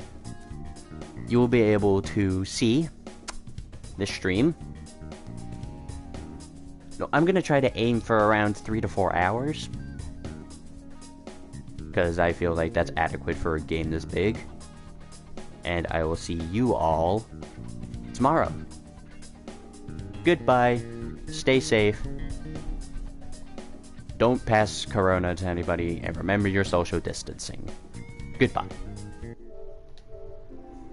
[SPEAKER 1] You will be able to see this stream. No, I'm going to try to aim for around 3 to 4 hours. Because I feel like that's adequate for a game this big. And I will see you all tomorrow. Goodbye. Stay safe. Don't pass Corona to anybody. And remember your social distancing. Goodbye.